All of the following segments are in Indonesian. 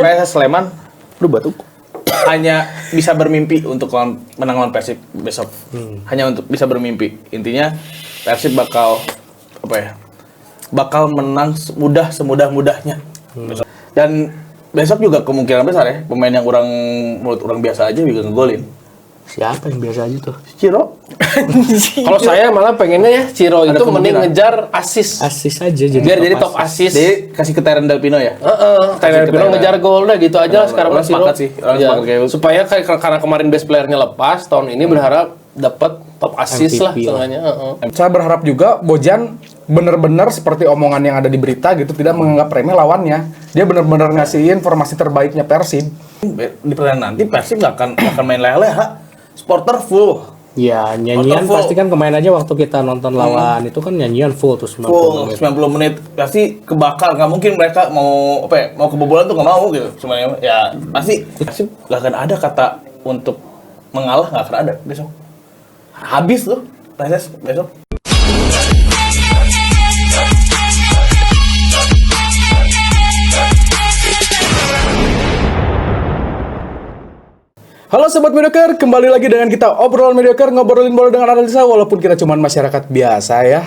PSS Sleman, aduh batuk. Hanya bisa bermimpi untuk menang lawan Persib besok. Hanya untuk bisa bermimpi. Intinya Persib bakal bakal menang semudah-mudahnya. Dan besok juga kemungkinan besar ya pemain yang menurut orang biasa aja juga ngegolin. Siapa yang biasa aja tuh? Ciro. Kalau saya malah pengennya ya Ciro itu mending ngejar asis Asis aja biar jadi top asis. Jadi kasih ke Teren Delpino ya. Teren Delpino ngejar gol udah gitu aja sekarang orang Ciro. sepakat sih, orang Ya, sepakat kayak gitu. supaya karena kemarin best playernya lepas tahun ini berharap dapat top asis lah MVP setengahnya. Saya berharap juga Bojan benar-benar seperti omongan yang ada di berita gitu, tidak menganggap remeh lawannya. Dia benar-benar ngasih informasi terbaiknya Persib. Di pertandingan nanti Persib nggak akan main leha-leha. Supporter full. Ya, nyanyian Full. pasti kan kemarin aja waktu kita nonton lawan itu kan nyanyian full tuh 90 Full menit. 90 menit pasti kebakar, nggak mungkin mereka mau mau kebobolan tuh nggak mau gitu. Semuanya ya pasti nggak akan ada kata untuk mengalah, nggak akan ada besok. Habis tuh PSS besok. Halo Sobat Mediocre, kembali lagi dengan kita Obrolan Mediocre, ngobrolin bola dengan analisa walaupun kita cuma masyarakat biasa ya.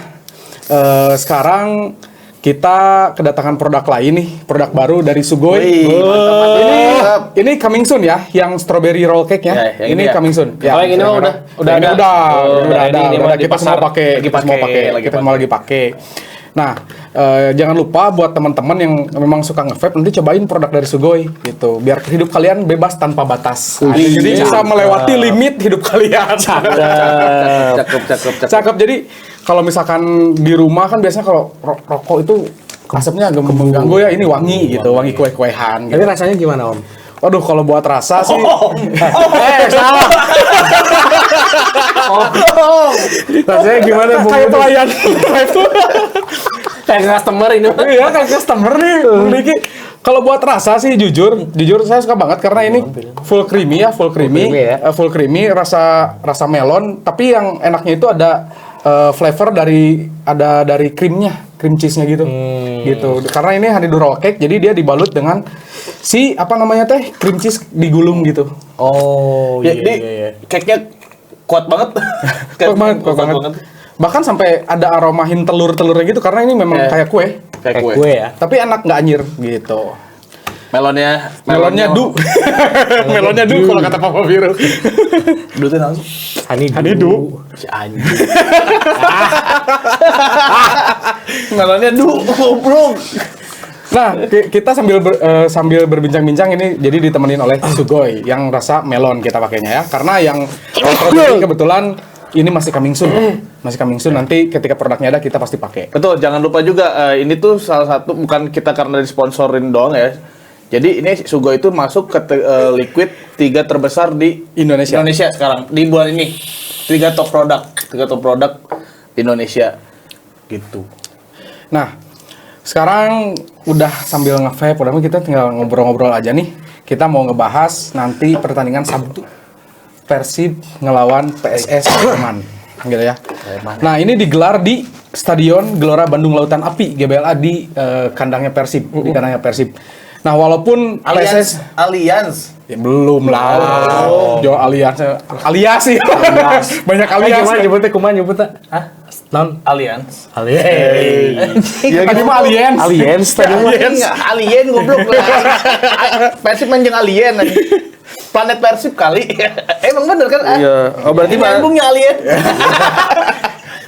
Sekarang kita kedatangan produk lain nih, produk baru dari Sugoi. Mantap. Ini coming soon ya, yang strawberry roll cake ya. Ya, yang ini ya. Coming soon. Kalau yang ini mah udah Ini ada. udah Ini ada. mah di Kita semua pasar pakai, kita semua lagi pakai. Nah, jangan lupa buat teman-teman yang memang suka nge-vape nanti cobain produk dari Sugoi gitu. Biar hidup kalian bebas tanpa batas. Jadi bisa melewati limit hidup kalian. Cakep. Jadi kalau misalkan di rumah kan biasanya kalau rokok itu asapnya agak mengganggu ya. Ini wangi gitu, wangi kue-kuehan Tapi gitu. rasanya gimana, Om? Waduh, kalau buat rasa sih Salah. rasanya gimana Bu? Kayak pelayan. Kayak customer ini. Iya, kayak customer nih. Bung Diki. Kalau buat rasa sih jujur saya suka banget karena ini full creamy ya, full creamy, full creamy rasa melon, tapi yang enaknya itu ada flavor dari krimnya, cream cheese-nya gitu. Gitu. Karena ini honeydew roll cake, jadi dia dibalut dengan si apa namanya teh, cream cheese digulung gitu. Oh, Jadi cake-nya kuat banget. Kuat banget. Bahkan sampai ada aromahin telur-telurnya gitu karena ini memang kayak kue. Kayak kue. Kue ya. Tapi enak nggak anyir gitu. Melonnya Du. Melonnya Du kalau kata Papa Biru. Du tuh langsung. Honeydew. Si anjing. Melonnya Du, goblok. Nah, kita sambil berbincang-bincang ini jadi ditemenin oleh Sugoi yang rasa melon kita pakainya ya. Karena yang strawberry kebetulan ini masih coming soon. Masih coming soon, nanti ketika produknya ada kita pasti pakai. Betul, jangan lupa juga ini tuh salah satu bukan kita karena disponsorin doang ya. Jadi ini Sugoi itu masuk ke liquid 3 terbesar di Indonesia sekarang di bulan ini. 3 top produk Indonesia gitu. Nah, sekarang udah sambil nge-vape, udah kita tinggal ngobrol-ngobrol aja nih. Kita mau ngebahas nanti pertandingan Sabtu. Persib ngelawan PSS Sleman, gitu ya. Nah, ini digelar di Stadion Gelora Bandung Lautan Api (GBLA) di kandangnya Persib, di kandangnya Persib. Nah, walaupun PSS Allianz. ya, belum lah. Jo alias sih. Banyak alias. Gimana nyebutnya? Hah? Non Allianz. Ya tadi mah aliens. Aliens tadi mah. Alien goblok. Persib menjeng alien aja. Planet Persib kali. Emang bener kan? Iya. Oh berarti nyambungnya alien.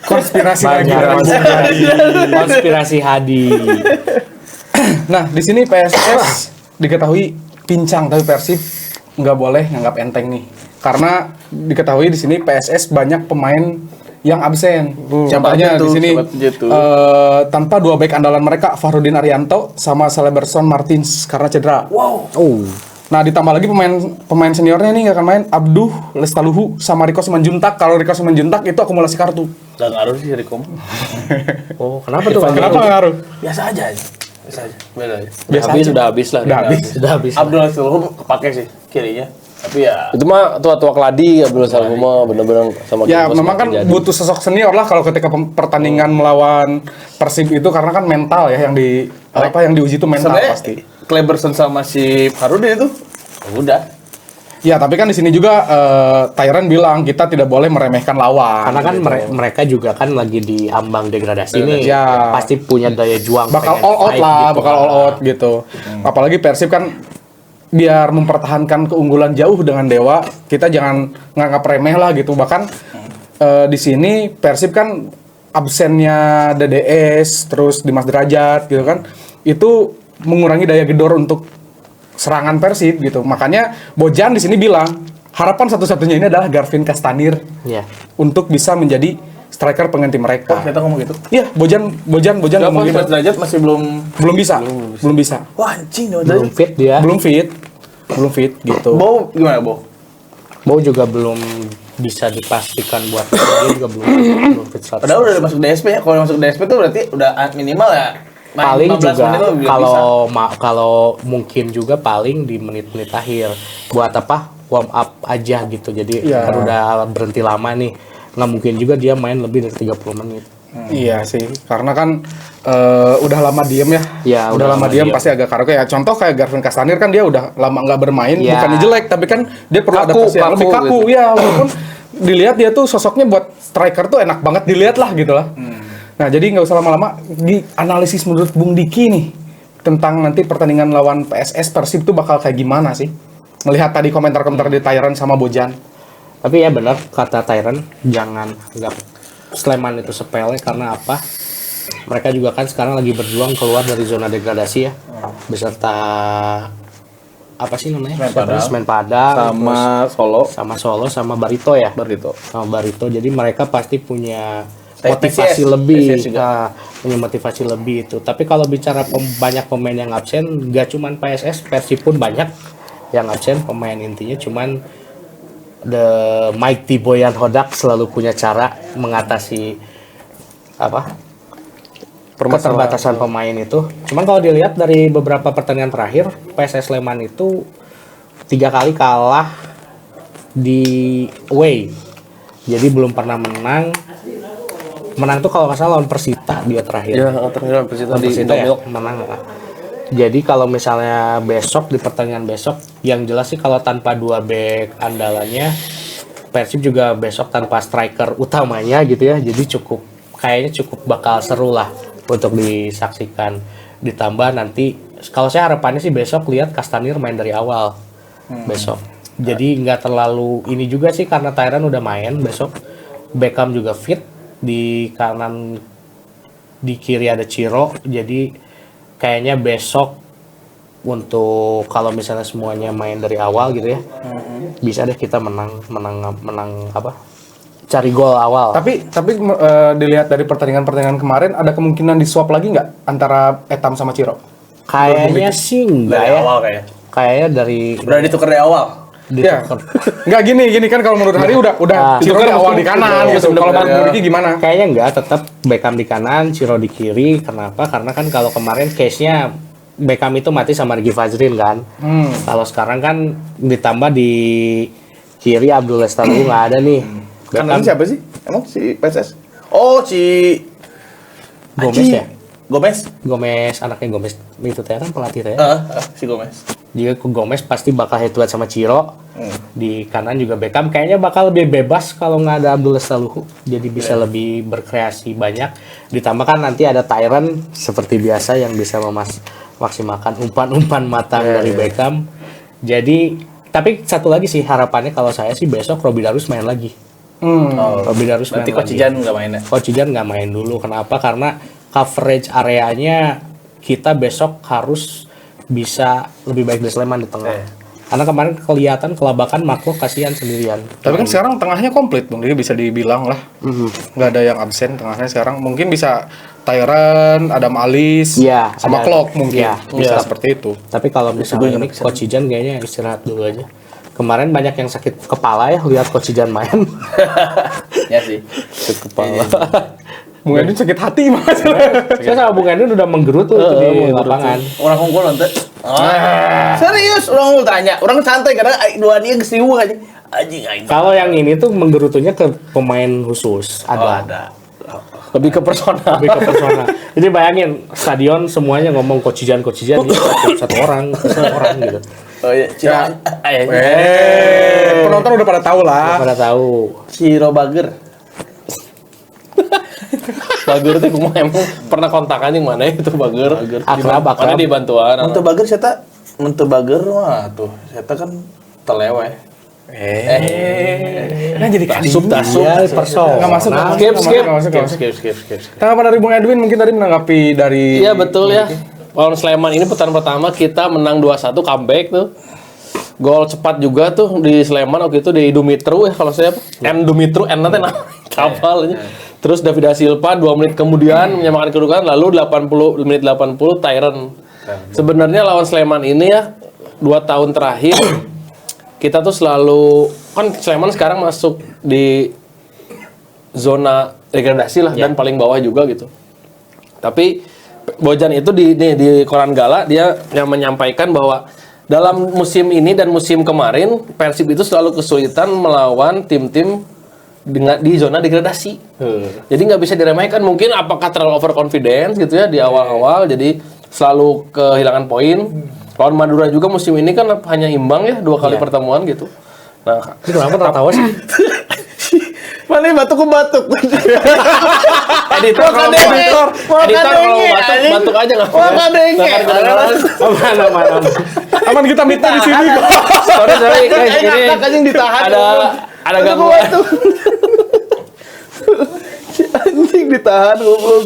Konspirasi lagi. Konspirasi Hadi. Nah, di sini PSS diketahui pincang, tapi Persib nggak boleh nganggap enteng nih. Karena diketahui di sini PSS banyak pemain yang absen. Contohnya di sini tanpa 2 back andalan mereka, Fahrudin Arianto sama Celeberson Martins karena cedera. Wow. Nah, ditambah lagi pemain seniornya nih nggak akan main, Abduh Lestaluhu sama Riko Simanjuntak. Kalau Riko Simanjuntak itu akumulasi kartu. Gak ngaruh sih Rikom. Oh, kenapa tuh? Kenapa nggak ngaruh? Biasa aja. Beda aja. Biasa Habis aja. sudah habis lah. Udah habis. Sudah habis. Abdul Sulhum kepake sih kirinya. Tapi ya Itu mah tua-tua keladi Abdul Salam mah bener-bener sama Ya Kim Bos memang kan jadi. butuh sosok senior lah kalau ketika pertandingan melawan Persib itu karena kan mental ya yang yang diuji itu mental sebenarnya pasti. Kleberson sama si Harudin itu udah. Ya tapi kan di sini juga Tyran bilang kita tidak boleh meremehkan lawan. Karena kan gitu. mereka juga kan lagi di ambang degradasi nih. Ya. Pasti punya daya juang. bakal pengen all out fight lah, gitu bakal lah. all out gitu. Apalagi Persib kan biar mempertahankan keunggulan jauh dengan Dewa, kita jangan nganggap remeh lah gitu. Bahkan di sini Persib kan absennya DDS, terus Dimas Derajat gitu kan, itu mengurangi daya gedor untuk serangan Persib gitu. Makanya Bojan di sini bilang harapan satu-satunya ini adalah Garvin Kastanir Iya. untuk bisa menjadi striker pengganti mereka. Kita ngomong gitu. Iya, Bojan ngomong gitu. Mas Derajat masih belum Belum bisa. wah anjing Belum fit dia. Belum fit gitu. Bau gimana, Bo? Mau juga belum bisa dipastikan buat dia juga belum fit 100%. Padahal udah masuk DSP ya. Kalau masuk DSP tuh berarti udah minimal ya. Paling 15 juga menit tuh udah bisa. kalau mungkin juga paling di menit-menit akhir buat apa warm up aja gitu. Jadi Iya. kan udah berhenti lama nih, nggak mungkin juga dia main lebih dari 30 menit. Iya sih, karena kan udah lama diem ya. Ya, udah lama diem pasti agak karaoke ya. Contoh kayak Garvin Kastanir kan dia udah lama nggak bermain, Ya. bukannya jelek, tapi kan dia perlu Kaku, adaptasi yang lebih kaku kaku. Ya, walaupun dilihat dia tuh sosoknya buat striker tuh enak banget dilihat lah gitu lah. Nah, jadi nggak usah lama-lama di analisis menurut Bung Diki nih tentang nanti pertandingan lawan PSS Persib tuh bakal kayak gimana sih? Melihat tadi komentar-komentar di Tyran sama Bojan. Tapi ya benar kata Tyron, jangan anggap Sleman itu sepele karena apa? Mereka juga kan sekarang lagi berjuang keluar dari zona degradasi ya, beserta apa sih namanya? Semen Padang, sama Solo, sama Barito ya. Sama Barito. Jadi mereka pasti punya motivasi PCS lebih, juga. punya motivasi lebih itu. Tapi kalau bicara banyak pemain yang absen, nggak cuman PSS, Persib pun banyak yang absen. Pemain intinya cuman the Mighty Boyan Hodak selalu punya cara mengatasi apa keterbatasan pemain itu. Cuman kalau dilihat dari beberapa pertandingan terakhir, PSS Sleman itu 3 kali kalah di away. Jadi belum pernah menang. Menang tuh kalau nggak salah lawan Persita dia terakhir. Ya, terakhir Persita Lawan di Persita ya, Indomilk. menang. Jadi kalau misalnya besok di pertandingan besok, yang jelas sih kalau tanpa 2 back andalannya, Persib juga besok tanpa striker utamanya gitu ya. Jadi kayaknya cukup bakal seru lah untuk disaksikan. Ditambah nanti kalau saya harapannya sih besok lihat Kastanir main dari awal besok. Jadi nggak terlalu ini juga sih karena Tyran udah main besok. Beckham juga fit, di kanan di kiri ada Ciro. Jadi kayaknya besok untuk kalau misalnya semuanya main dari awal gitu ya, bisa deh kita menang apa? Cari gol awal. Tapi dilihat dari pertandingan kemarin ada kemungkinan di swap lagi nggak antara Etam sama Ciro? Kayaknya sih enggak Dari ya. awal kayaknya. Kayaknya dari Udah ditukar dari awal. Ya, nggak gini kan kalau menurut Hari udah Ciro di awal di kanan gitu. Kalau menurut Diki gimana? Kayaknya enggak, tetap Beckham di kanan, Ciro di kiri. Kenapa? Karena kan kalau kemarin case-nya Beckham itu mati sama Rigi Fajrin kan. Kalau sekarang kan ditambah di kiri Abdul Lestalu nggak ada nih. Kanan siapa sih? Emang si PSS? Oh, si Gomez ya? Gomez, Anaknya Gomez. Itu teh kan pelatih teh. si Gomez. Dia Gomez pasti bakal head to head sama Ciro. Di kanan juga Beckham kayaknya bakal lebih bebas kalau nggak ada Abdul Lestaluhu. Jadi bisa lebih berkreasi banyak. Ditambah kan nanti ada Tyran seperti biasa yang bisa memaksimalkan umpan-umpan matang dari Beckham. Jadi tapi satu lagi sih harapannya kalau saya sih besok Robby Darus main lagi. Robby Darus main Berarti Coach lagi. Ijan nggak main ya? Coach Ijan nggak main dulu. Kenapa? Karena coverage areanya kita besok harus bisa lebih baik dari Sleman di tengah. Karena kemarin kelihatan kelabakan Marco kasihan sendirian. Tapi kan sekarang tengahnya komplit, Bung. Jadi bisa dibilang lah. Nggak ada yang absen tengahnya sekarang. Mungkin bisa Tyran, Adam Alis, Iya, sama ada. Klok mungkin. Iya, Bisa iya. seperti itu. Tapi kalau misalnya ini Coach Ijan kayaknya istirahat dulu aja. Kemarin banyak yang sakit kepala ya lihat Coach Ijan main. Ya sih. Sakit kepala. Bung Edwin sakit hati mas. Saya sama Bung Edwin udah menggerutu tuh di lapangan. Orang unggul nanti. Serius, orang mau tanya. Orang santai karena dua dia kesiu aja. Anjing aing. Kalau yang ini tuh menggerutunya ke pemain khusus. Oh, Ada. ada. Lebih ke personal. Lebih ke personal. Jadi bayangin stadion semuanya ngomong kocijan ini satu orang, satu orang gitu. Oh iya, Ciro. Penonton udah pada tahu lah. Pada tahu. Ciro Bager. Bager teh kumaha emang pernah kontakan yang mana itu Bager? Akrab. Mana di bantuan? Mentu Bager siapa? Mentu Bager mah tuh. Siapa kan teleweh. Nah jadi Tasuk. Iya, personal. Nggak masuk. Skip. Tanggapan dari Bung Edwin mungkin tadi menanggapi dari Iya betul ya. Lawan Sleman ini putaran pertama kita menang 2-1 comeback tuh. Gol cepat juga tuh di Sleman waktu itu di Dumitru ya kalau saya Dumitru nanti kapal aja. Terus David da Silva 2 menit kemudian menyamakan kedudukan lalu menit 80 Tyron. Sebenarnya lawan Sleman ini ya 2 tahun terakhir kita tuh selalu kan Sleman sekarang masuk di zona degradasi lah dan paling bawah juga gitu. Tapi Bojan itu di Koran Gala dia yang menyampaikan bahwa dalam musim ini dan musim kemarin Persib itu selalu kesulitan melawan tim-tim di zona degradasi. Jadi nggak bisa diremehkan. Mungkin apakah terlalu overconfidence gitu ya di awal-awal jadi selalu kehilangan poin. Lawan Madura juga musim ini kan hanya imbang ya 2 kali pertemuan gitu. Nah, Ini kenapa tertawa sih? Mana batuk ke batuk. editor kalau mau batuk aja nggak? Aman. aman kita minta di sini kok. Sorry guys, ini Anjing ditahan. ada gangguan. Anjing ditahan goblok.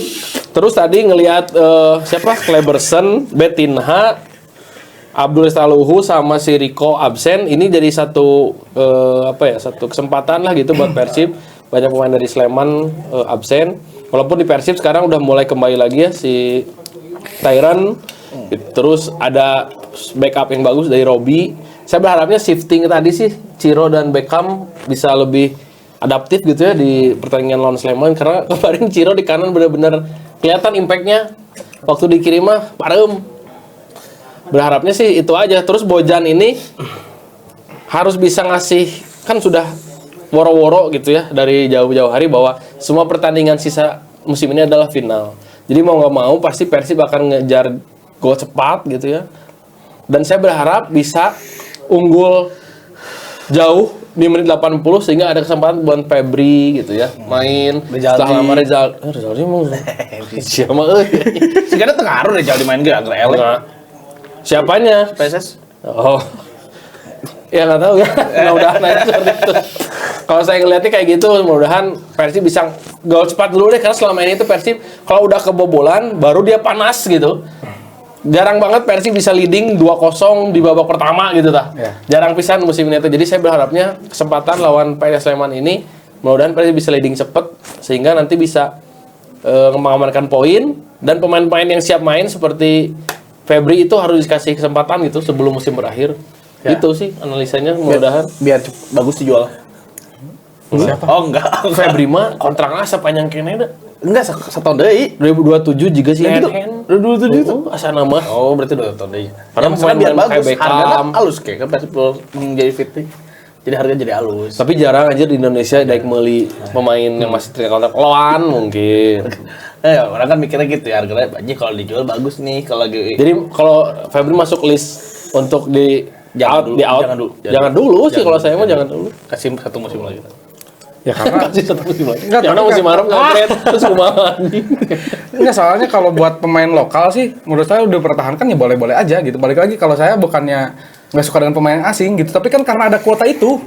Terus tadi ngelihat siapa Kleberson, Betinha, Abdul Staluhu sama si Rico absen. Ini jadi satu satu kesempatan lah gitu buat Persib. Banyak pemain dari Sleman absen. Walaupun di Persib sekarang udah mulai kembali lagi ya si Tyron. Terus ada backup yang bagus dari Robi. Saya berharapnya shifting tadi sih Ciro dan Beckham bisa lebih adaptif gitu ya di pertandingan lawan Sleman karena kemarin Ciro di kanan benar-benar kelihatan impact-nya waktu dikirim mah parem. Berharapnya sih itu aja. Terus Bojan ini harus bisa ngasih kan sudah woro-woro gitu ya dari jauh-jauh hari bahwa semua pertandingan sisa musim ini adalah final. Jadi mau nggak mau pasti Persib akan ngejar gol cepat gitu ya. Dan saya berharap bisa unggul jauh di menit 80 sehingga ada kesempatan buat Febri gitu ya main setelah lama Rezaldi mau siapa Sekarang tengaruh Rezaldi main gak elek. Siapanya? PSS. Oh. Ya nggak tahu ya. Mudah-mudahan aja seperti itu. Kalau saya ngeliatnya kayak gitu, mudah-mudahan Persib bisa gol cepat dulu deh karena selama ini itu Persib kalau udah kebobolan baru dia panas gitu. Jarang banget Persib bisa leading 2-0 di babak pertama gitu tah. Ya. Jarang pisan musim ini. Jadi saya berharapnya kesempatan lawan PS Sleman ini mudah-mudahan Persib bisa leading cepet sehingga nanti bisa mengamankan poin dan pemain-pemain yang siap main seperti Febri itu harus dikasih kesempatan gitu sebelum musim berakhir. Ya. Itu sih analisanya mudah-mudahan. Biar bagus dijual. Siapa? Oh enggak. Febri mah kontraknya sepanjang kene dah. Enggak setahun deui. 2027 juga sih Ya gitu. hand. 2027 itu. Asa nama. Oh, berarti udah tahun deui. Padahal Misalkan biar pemain-pemain bagus, kayak Beckham. harganya halus kayak kan pasti menjadi fit nih. Jadi harga jadi halus. Tapi jarang aja di Indonesia daik meuli pemain yang masih terikat kontrak lawan mungkin. Orang kan mikirnya gitu ya, harganya anjing kalau dijual bagus nih kalau lagi. Jadi kalau Febri masuk list untuk di Jangan dulu. Jangan dulu sih kalau saya mah jangan dulu. Kasih satu musim lagi. Ya karena Kasih satu musim lagi. Enggak, Karena tapi musim kan- Arab nggak trade terus kumaha anjing. enggak soalnya kalau buat pemain lokal sih menurut saya udah pertahankan ya boleh-boleh aja gitu. Balik lagi kalau saya bukannya nggak suka dengan pemain asing gitu, tapi kan karena ada kuota itu.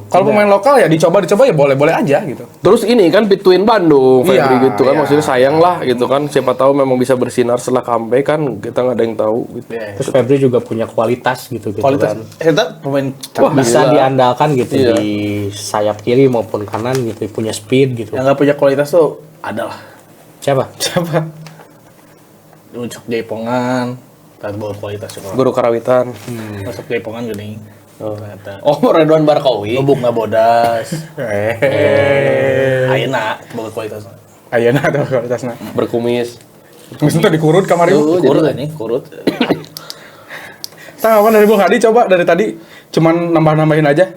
Kalau pemain lokal ya dicoba ya boleh-boleh aja gitu. Terus ini kan between Bandung, Febri Iya, gitu kan, iya. maksudnya sayang lah gitu kan. Siapa tahu memang bisa bersinar setelah comeback kan, kita nggak ada yang tahu. Gitu. Terus Febri juga punya kualitas gitu Kualitas. kan. Kita pemain Bisa gila. diandalkan gitu Iya. di sayap kiri maupun kanan gitu, punya speed gitu. yang nggak punya kualitas tuh ada lah. Siapa? Siapa? Ucok Jaipongan, tak bawa kualitas juga. Guru Karawitan. Masuk Jaipongan gini. Ternyata. Oh, Redwan Barkawi. Lubuk nggak bodas. Ayeuna bawa kualitas. Ayeuna tuh kualitasnya. Berkumis. Mesti tuh dikurut kamari. Tuh, Kurut jadi ini, kurut. Tanggapan dari Bung Hadi coba dari tadi cuman nambah-nambahin aja.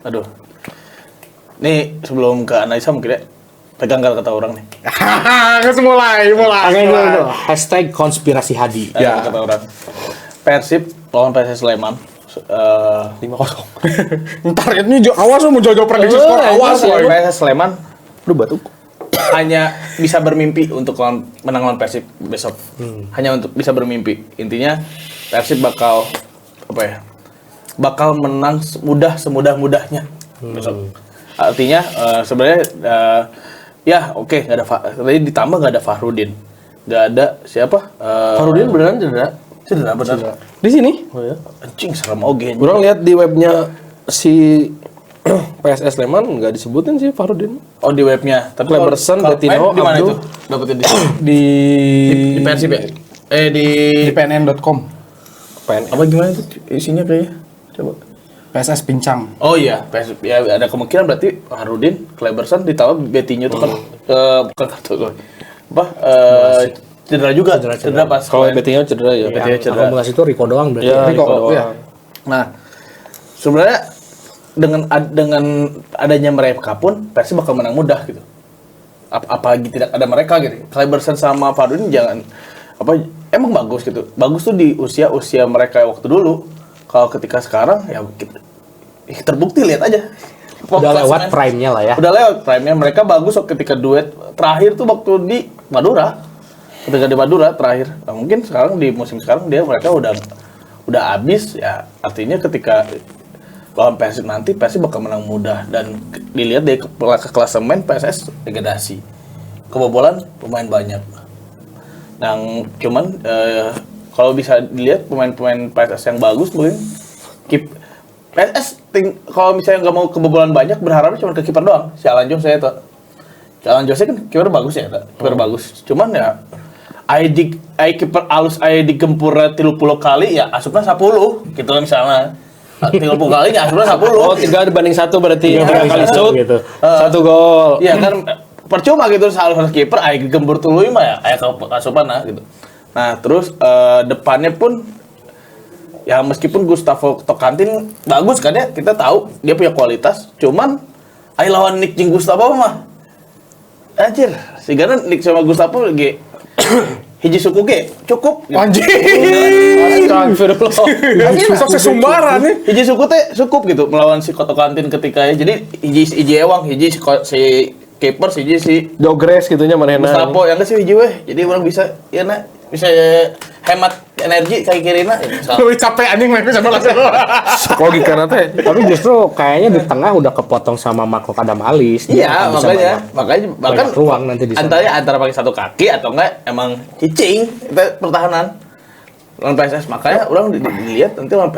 Aduh. Nih sebelum ke analisa mungkin ya pegang kata orang nih. Terus mulai. Hashtag konspirasi Hadi. Ya. Kata orang. Persib lawan PSS Sleman 5-0. Ntar ini awas lu mau jauh-jauh prediksi skor. Awas ya. PSS Sleman batuk. Hanya bisa bermimpi untuk menang lawan Persib besok. Hanya untuk bisa bermimpi. Intinya Persib bakal bakal menang semudah-mudahnya besok. Artinya sebenarnya ya oke, nggak ada tadi ditambah nggak ada Fahrudin, nggak ada siapa? Farudin beneran cedera? Cedera benar. Di sini? Oh ya. Anjing serem oge. Kurang lihat di webnya si PSS Sleman nggak disebutin sih Farudin. Oh di webnya. Tapi Cleberson, kalau Bettino, main di mana Abdul. itu? Dapetin di Di Persib ya? Di pnn.com. apa gimana itu isinya kayaknya? Coba. PSS Pincang. Oh iya, PSB ya ada kemungkinan berarti Harudin, Cleberson ditambah Betinho itu kan bukan kartu apa cedera juga, cedera pas. Kalau Bettino cedera ya. Bettino cedera. Akumulasi itu Rico doang berarti. Ya, Rico, Rico doang. ya. Nah, sebenarnya dengan adanya mereka pun Persib bakal menang mudah gitu. Apalagi tidak ada mereka gitu. Cleberson sama Harudin jangan emang bagus gitu. Bagus tuh di usia mereka waktu dulu. Kalau ketika sekarang ya terbukti lihat aja. Udah lewat prime-nya lah ya. Udah lewat prime-nya. Mereka bagus ketika duet terakhir tuh waktu di Madura. Ketika di Madura terakhir. Nah, mungkin sekarang di musim sekarang mereka udah habis ya. Artinya ketika lawan Persib nanti Persib bakal menang mudah dan dilihat dari klasemen PSS degradasi. Kebobolan pemain banyak. Yang cuman kalau bisa dilihat pemain-pemain PSS yang bagus mungkin PSS kalau misalnya nggak mau kebobolan banyak berharapnya cuma ke kiper doang. Si Alan Jose saya tuh. Si Alan Jose kan kiper bagus ya, kiper bagus. Cuman ya kiper alus di gempur 30 kali ya asupnya 10 gitu kan misalnya. 30 kali ya asupnya 10. Oh, 3 banding 1 berarti 3 kali shoot gitu. 1 gol. Iya kan percuma gitu harus kiper gembur tuluy mah ya aya asupan gitu. Nah, terus depannya pun ya meskipun Gustavo Tokantin bagus kan ya, kita tahu dia punya kualitas, cuman lawan Nick jeung Gustavo mah anjir, sigana Nick sama Gustavo ge hiji suku ge cukup. Anjing. Astagfirullah. Susah sesumbaran nih. Hiji suku teh cukup gitu melawan si Tokantin ketika ya. Jadi hiji ewang, hiji si keeper, hiji si Jogres gitunya manehna. Gustavo yang sih hiji weh. Jadi orang bisa ya bisa hemat energi kayak kirina ya, Lebih capek anjing main sama langsung. Logika teh. Tapi justru kayaknya di tengah udah kepotong sama Marco Kadamelis. Dia iya akan bisa makanya bahkan banyak ruang nanti di sana. antara pakai satu kaki atau enggak emang cicing kita pertahanan lawan PSS. Makanya orang dilihat nanti lawan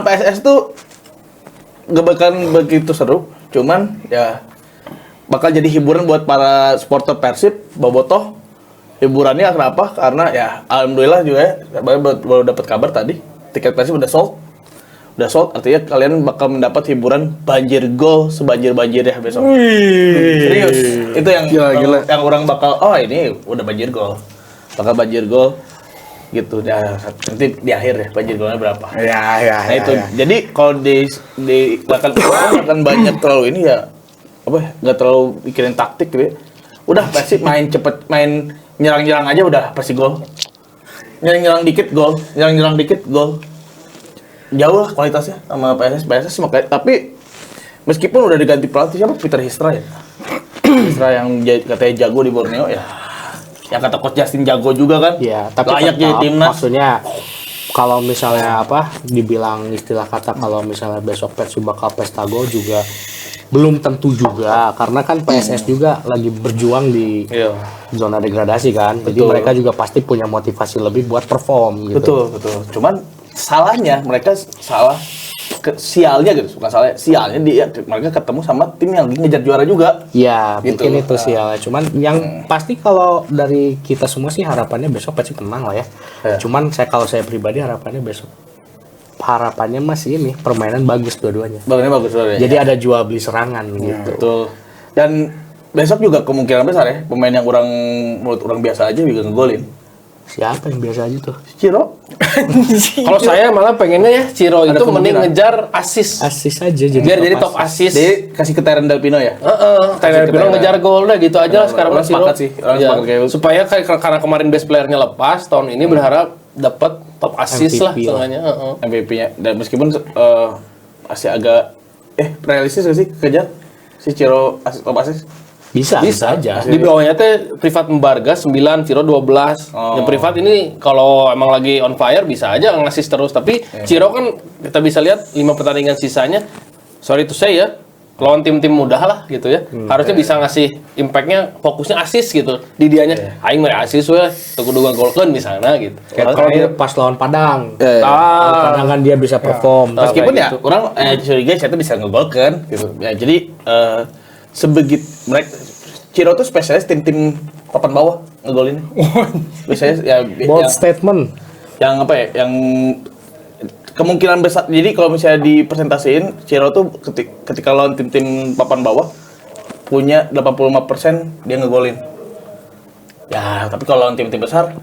PSS tuh gak bakal begitu seru, cuman ya bakal jadi hiburan buat para supporter Persib. Bobotoh hiburannya kenapa? Karena ya alhamdulillah juga ya baru dapat kabar tadi tiket Persib udah sold. Artinya kalian bakal mendapat hiburan banjir gol sebanjir-banjir ya besok. Serius. Itu yang Gila. yang orang bakal ini udah banjir gol. Bakal banjir gol gitu ya, nanti di akhir ya banjir golnya berapa. Ya. Nah itu. Jadi kalau di akan banyak terlalu ini ya nggak terlalu mikirin taktik gitu ya. Udah Persib main cepet, main nyerang aja udah pasti gol. Nyerang dikit gol, nyerang dikit gol. Jauh lah kualitasnya sama PSS makanya. Tapi meskipun udah diganti pelatih siapa Peter Histra ya. Histra yang katanya jago di Borneo ya. Ya kata coach Justin jago juga kan. Iya, tapi layak jadi tetap, timnas. maksudnya kalau misalnya dibilang istilah kata kalau misalnya besok Persib bakal pesta gol juga belum tentu juga karena kan PSS juga lagi berjuang di Iya. zona degradasi kan. Jadi Betul. mereka juga pasti punya motivasi lebih buat perform gitu. Betul. Cuman salahnya mereka sialnya gitu, bukan salahnya. Sialnya mereka ketemu sama tim yang lagi ngejar juara juga. Ya, Gitu. mungkin itu sih ya. Cuman yang pasti kalau dari kita semua sih harapannya besok pasti menang lah ya. Ya. Cuman kalau saya pribadi harapannya masih ini permainan bagus dua-duanya. Bagus ya. Jadi ada jual beli serangan gitu. Betul. Dan besok juga kemungkinan besar ya pemain yang menurut orang biasa aja juga ngegolin. Siapa yang biasa aja tuh? Ciro. Kalau saya malah pengennya ya Ciro Ada itu mending kemungkinan. ngejar assist. Asis aja jadi. Biar jadi top assist. Jadi kasih ke Tyrone Delpino ya. Tyler Pino ngejar gol udah gitu aja lah sekarang Orang Ciro. sepakat sih, orang Iya. sepakat kayak gitu. Supaya karena kemarin best playernya lepas tahun ini berharap dapat top assist lah MVP lah. setengahnya. MVP-nya. Dan meskipun masih agak realistis gak sih kejar si Ciro top assist? Bisa aja. Di bawahnya teh Privat Mbarga 9, Ciro 12. Oh. Yang Privat ini kalau emang lagi on fire bisa aja ngasih terus. Tapi Ciro kan kita bisa lihat 5 pertandingan sisanya. Sorry to say ya, lawan tim-tim mudah lah gitu ya. Harusnya bisa ngasih impactnya, fokusnya assist gitu. Di dianya, aing mah assist weh, teu kudu ngagolkeun misalnya gitu. Kayak Kalau terakhir pas lawan Padang. Iya. Lawan Padang kan dia bisa perform. Meskipun kayak ya orang curiga saya tuh bisa ngegolkan gitu. Ya jadi mereka Ciro tuh spesialis tim-tim papan bawah ngegolinnya. Biasanya ya Bold statement. yang apa ya? Yang kemungkinan besar. Jadi kalau misalnya dipresentasiin Ciro tuh ketika lawan tim-tim papan bawah punya 85% dia ngegolin. Ya, tapi kalau lawan tim-tim besar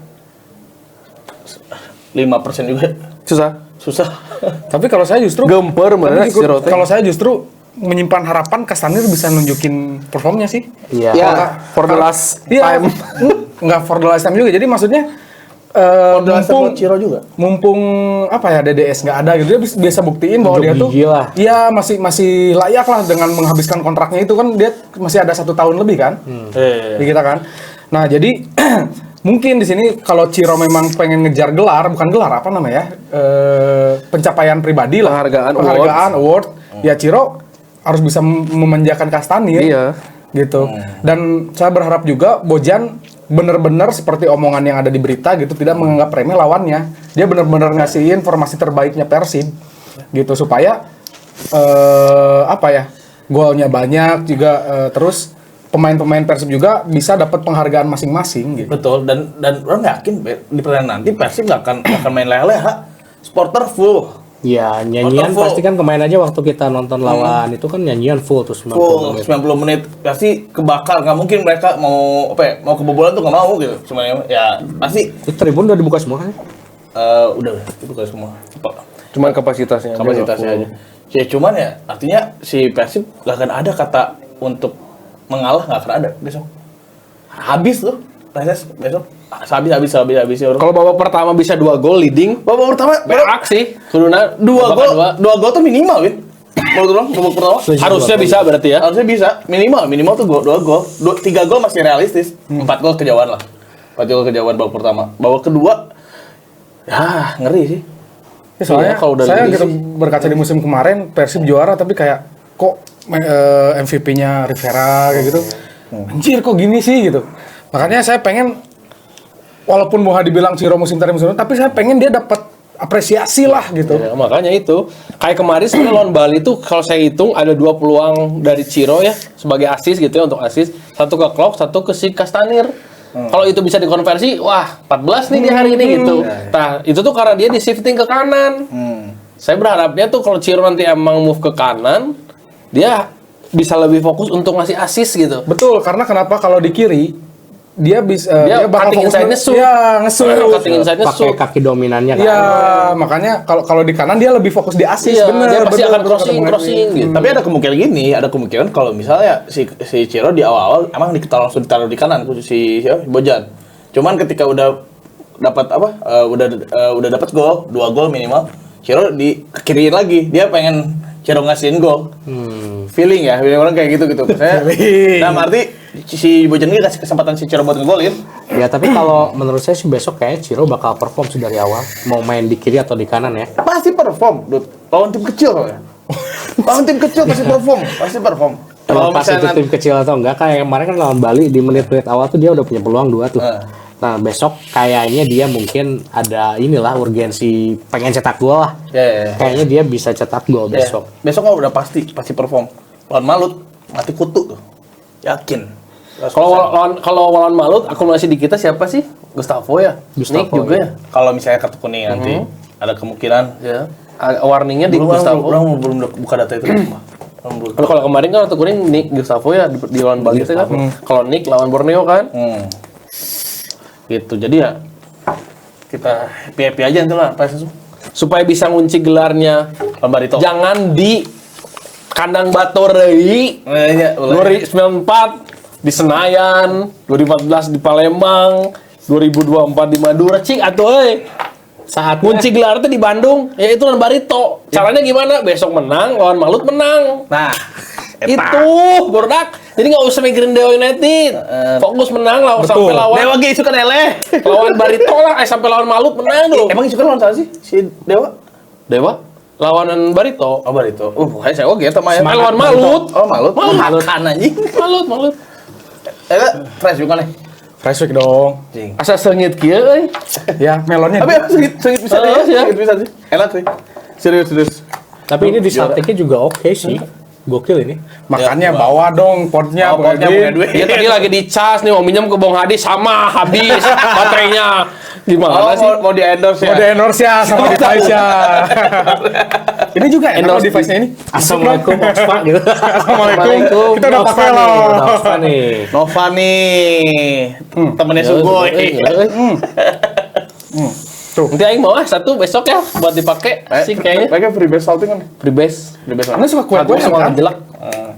5% juga susah. Tapi kalau saya justru Gemper mana Ciro teh. kalau saya justru menyimpan harapan Castaner bisa nunjukin performnya sih. Iya. Ya, for the last time. Enggak for the last time juga. Jadi maksudnya Mumpung Ciro juga. mumpung apa ya DDS nggak ada gitu, dia bisa buktiin bahwa Untuk dia tuh gigi lah. iya masih layak lah dengan menghabiskan kontraknya itu kan, dia masih ada 1 tahun lebih kan di kita kan. Nah jadi mungkin di sini kalau Ciro memang pengen ngejar gelar, bukan gelar apa namanya pencapaian pribadi lah, Penghargaan, award, ya Ciro harus bisa memanjakan Castaner. Iya. Gitu. Dan saya berharap juga Bojan benar-benar seperti omongan yang ada di berita gitu, tidak menganggap remeh lawannya. Dia benar-benar ngasih informasi terbaiknya Persib gitu supaya apa ya, golnya banyak juga, terus pemain-pemain Persib juga bisa dapat penghargaan masing-masing gitu. Betul, dan orang yakin di pertandingan nanti Persib nggak akan main leha-leha. Supporter full. Ya, nyanyian Full. pasti kan kemarin aja waktu kita nonton lawan itu kan nyanyian full tuh 90 Full menit. 90 menit pasti kebakar. Nggak mungkin mereka mau mau kebobolan tuh nggak mau gitu. Cuman ya pasti Itu tribun udah dibuka semua kan? udah itu kan semua Cuman kapasitasnya kapasitasnya aja. Ya cuman ya artinya si Persib nggak akan ada kata untuk mengalah, nggak akan ada besok. Habis tuh proses besok habis ya. Kalau babak pertama bisa 2 gol leading, Babak pertama berak sih. Kuduna 2 gol tuh minimal, Win. Menurut orang babak pertama Harusnya bisa berarti ya. harusnya bisa minimal tuh 2 gol. 3 gol masih realistis. 4 gol kejauhan lah. 4 gol kejauhan babak pertama. Babak kedua ya ngeri sih. Ya, soalnya Iya, kalau udah saya lini gitu berkaca di musim kemarin Persib juara tapi kayak kok MVP-nya Rivera kayak gitu. Anjir kok gini sih gitu. Makanya saya pengen, walaupun Moha dibilang Ciro musim tadi musim ini, tapi saya pengen dia dapat apresiasi lah gitu. Ya, makanya itu kayak kemarin sebenarnya lawan Bali tuh kalau saya hitung ada 2 peluang dari Ciro ya sebagai assist gitu ya, untuk assist, 1 ke Klok, 1 ke si Castaner. Kalau itu bisa dikonversi, wah 14 nih di hari ini gitu. Nah itu tuh karena dia di shifting ke kanan. Saya berharapnya tuh kalau Ciro nanti emang move ke kanan, dia bisa lebih fokus untuk ngasih assist gitu. Betul, karena kenapa kalau di kiri dia bisa Dia bakal cutting fokus inside-nya shoot. Iya, nge-shoot. Cutting inside-nya Pakai shoot. kaki dominannya kan. Iya, makanya kalau di kanan dia lebih fokus di assist, Iya, bener. dia pasti betul, akan betul, crossing kata Bung crossing Edwin. gitu. Tapi ada kemungkinan kalau misalnya si Ciro di awal-awal emang langsung ditaruh di kanan si Bojan. Cuman ketika udah dapat udah dapat gol, 2 gol minimal, Ciro di kiriin lagi. Dia pengen Ciro ngasihin gol. Feeling ya, feeling orang kayak gitu. Saya nah arti si Bojan ini kasih kesempatan si Ciro buat ngegolin. Ya tapi kalau menurut saya sih besok kayak Ciro bakal perform sih dari awal. Mau main di kiri atau di kanan ya. Pasti perform, Dut. Lawan tim kecil soalnya. Lawan tim kecil pasti perform. Kalau Pas itu misalnya tim kecil atau enggak, kayak kemarin kan lawan Bali di menit-menit awal tuh dia udah punya peluang 2 tuh. Nah besok kayaknya dia mungkin ada inilah urgensi pengen cetak gol lah. Ya. Kayaknya dia bisa cetak gol besok. Besok kalau udah pasti perform. Lawan Malut mati kutu tuh. Yakin. Kalau lawan Malut, akumulasi di kita siapa sih? Gustavo ya? Gustavo, Nick juga ya? Kalau misalnya kartu kuning nanti ada kemungkinan Ya. Warningnya di belum Gustavo. belum buka data itu. Belum. Kalau kemarin kan kartu kuning Nick Gustavo ya di lawan Bali itu kan. Kalau Nick lawan Borneo kan. Gitu. Jadi ya kita happy aja nanti lah PSS. Supaya bisa ngunci gelarnya. Lawan Barito. Jangan di kandang Batorei. Iya, boleh. 2094 di Senayan, 2014 di Palembang, 2024 di Madura. Cik atuh euy. Saat Kunci gelar itu di Bandung, ya itu lawan Barito. Caranya gimana? Besok menang, lawan Malut menang. Nah, Itu, Bordak. Jadi nggak usah mikirin Dewa United. Fokus menang lah sampai lawan Dewa ge isu kan eleh. lawan Barito lah, sampai lawan Malut menang dulu. Emang isu kan lawan siapa sih? Si Dewa? Dewa lawanan Barito. Oh, Barito. Kayak saya oke eta mah ya. Lawan Malut. Oh, Malut. Malut. Makan anjing. Malut. Fresh bukan nih? Fresh week dong. Asa seungit kieu euy. Ya, melonnya. Tapi sengit bisa deh ya. Iya. Sengit bisa sih. Enak sih. Serius. Tapi ini di Salteknya juga oke sih. Gokil ini. Makanya bawa dong potnya, Oh, potnya punya duit. Dia tadi lagi dicas nih mau minjem ke Bong Hadi sama habis baterainya. Gimana sih? Mau di endorse ya? Mode endorse ya sama device ya. Ini juga enak loh device-nya ini. Assalamualaikum Oxfam gitu. Assalamualaikum. Kita udah pakai loh. Nova nih. Nova nih. Temennya Sugoi. Tuh. Nanti aing mau satu besok ya buat dipakai sih kayaknya. Mereka free base salting kan? Free base. Anda suka kue-kue Satu kan? jelek.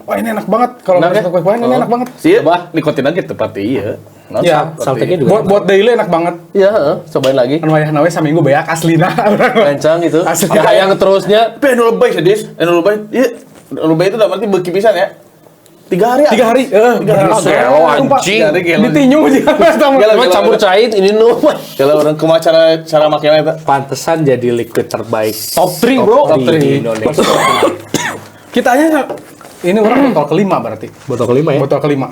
Wah, ini enak banget. Kalau Enak ya? suka kue-kue ini enak banget. Sih, nikotin aja tepat iya. Iya, Salteknya juga. Buat daily enak banget. Iya, cobain lagi. Anu aya nawe saminggu beak aslina. Kencang gitu. Asli. Ada yang terusnya. Tapi anu lebay sih, Dis. Anu lebay. Iya. Anu lebay itu udah berarti beki pisan ya. 3 hari. 3 hari. Gelo, anjing. Ditinyu aja. Gelo. Cuma campur cair ini nu. Kalau orang kumaha cara makanya eta. Pantesan jadi liquid terbaik Top 3, Bro. di Indonesia. Kita aja ini orang botol kelima berarti. Botol kelima ya. Botol kelima.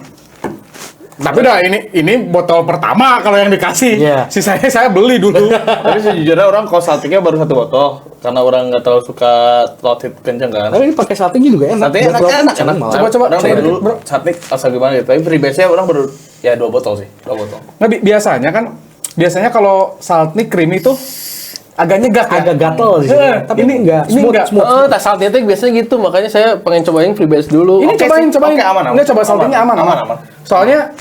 Tapi udah ini botol pertama kalau yang dikasih. Iya. Sisanya saya beli dulu. Tapi sejujurnya orang kalau saltingnya baru 1 botol karena orang nggak terlalu suka loaded kenceng kan. Tapi ini pakai saltingnya juga enak. Saltingnya enak. malah. Coba, Orang cobain, dulu bro. salting asal gimana gitu. Tapi free base-nya orang baru ya 2 botol sih, 2 botol. Nggak, biasanya kalau saltnik creamy itu agak nyegak ya. Agak gatel sih. Tapi ini enggak. Ini enggak. Tas saltnya tuh biasanya gitu, makanya saya pengen cobain free base dulu. Ini Oke cobain. sih. Oke, aman. Nggak, coba saltingnya aman. Aman. Soalnya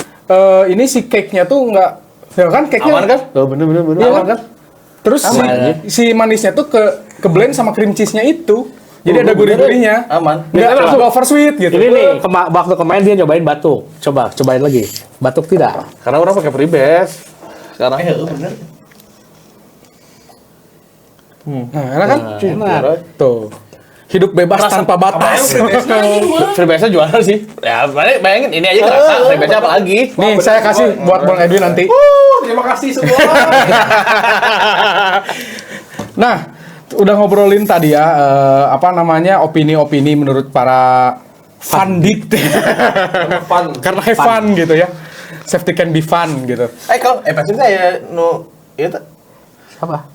ini si cake-nya tuh nggak, ya kan cake-nya Aman kan? Oh, bener. Iya Aman kan? Terus si manisnya tuh ke blend sama cream cheese-nya itu. Jadi ada gurih-gurihnya. Aman. Nggak langsung over sweet gitu. Ini nih, waktu kemarin dia nyobain batuk. Cobain lagi. Batuk tidak? Karena orang pakai free base. Sekarang bener. Nah, enak kan? Enak. Tuh. Hidup bebas tanpa batas. Free base-nya juara sih. Ya, bayangin ini aja kerasa. Free base-nya apa lagi? Nih, saya kasih buat Bang Edwin nanti. Terima kasih semua. Nah, udah ngobrolin tadi ya, opini-opini menurut para fundit. Fun. Karena have fun gitu ya. Safety can be fun gitu. Kalau pasti saya itu Apa?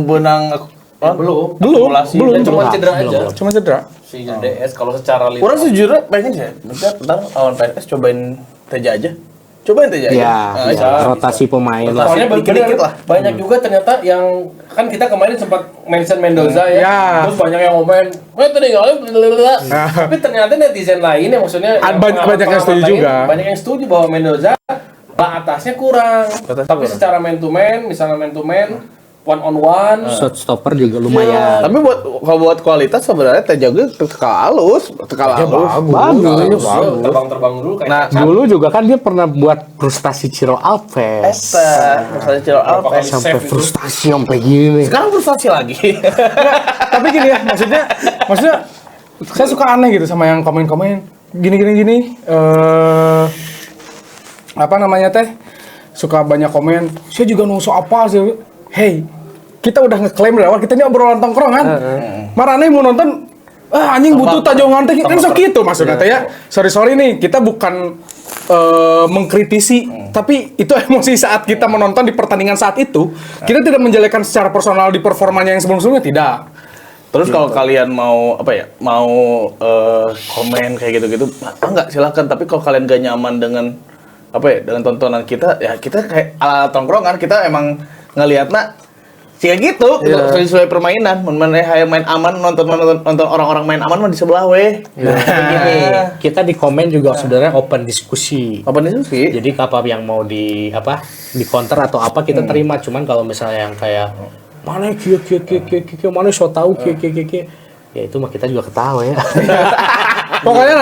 benang Belum. Belum. Cuma cedera aja. Cuma cedera. Si DS kalau secara Orang sejujurnya pengen sih, bentar lawan PSS cobain Teja aja. Cobain Teja aja. Ya, bisa. rotasi pemain lah. Soalnya dikit-dikit lah. banyak juga ternyata yang kan kita kemarin sempat mention Mendoza ya. Ya. Terus banyak yang komen, "Wah, tadi Tapi ternyata netizen lain yang maksudnya yang Banyak yang setuju lain, juga. Banyak yang setuju bahwa Mendoza atasnya kurang. Tapi secara man to man, misalnya man to man, one on one, Shot stopper juga lumayan. Tapi kalau buat kualitas sebenarnya Teja gue tekal halus. Bagus. terbang-terbang dulu kayak Nah, Dulu juga kan dia pernah buat frustasi Ciro Alves. misalnya Ciro Alves. Sampai Save itu. frustasi sampai gini. Sekarang frustasi lagi. Tapi gini ya, maksudnya saya suka aneh gitu sama yang komen-komen gini. Apa namanya teh? Suka banyak komen. Saya juga nusuk apa sih? Hey, kita udah ngeklaim dari awal kita ini obrolan tongkrongan. Marane mau nonton anjing butuh tajongan teh kan sok gitu maksudnya teh ya. Sorry nih, kita bukan mengkritisi, tapi itu emosi saat kita menonton di pertandingan saat itu. Kita tidak menjelekkan secara personal di performanya yang sebelum-sebelumnya, tidak. Terus kalau kalian mau komen kayak gitu-gitu, enggak silakan. Tapi kalau kalian gak nyaman dengan dengan tontonan kita, ya kita kayak ala tongkrongan, kita emang ngelihatnya Sehingga gitu, sesuai permainan, hayang main aman, nonton orang-orang main aman mah di sebelah weh. Nah, gini, kita di komen juga sebenarnya open diskusi. Apa diskusi? Jadi apa yang mau di counter atau apa kita terima. Cuman kalau misalnya yang kayak mana kia mana so tahu kia ya itu mah kita juga ketawa ya. Pokoknya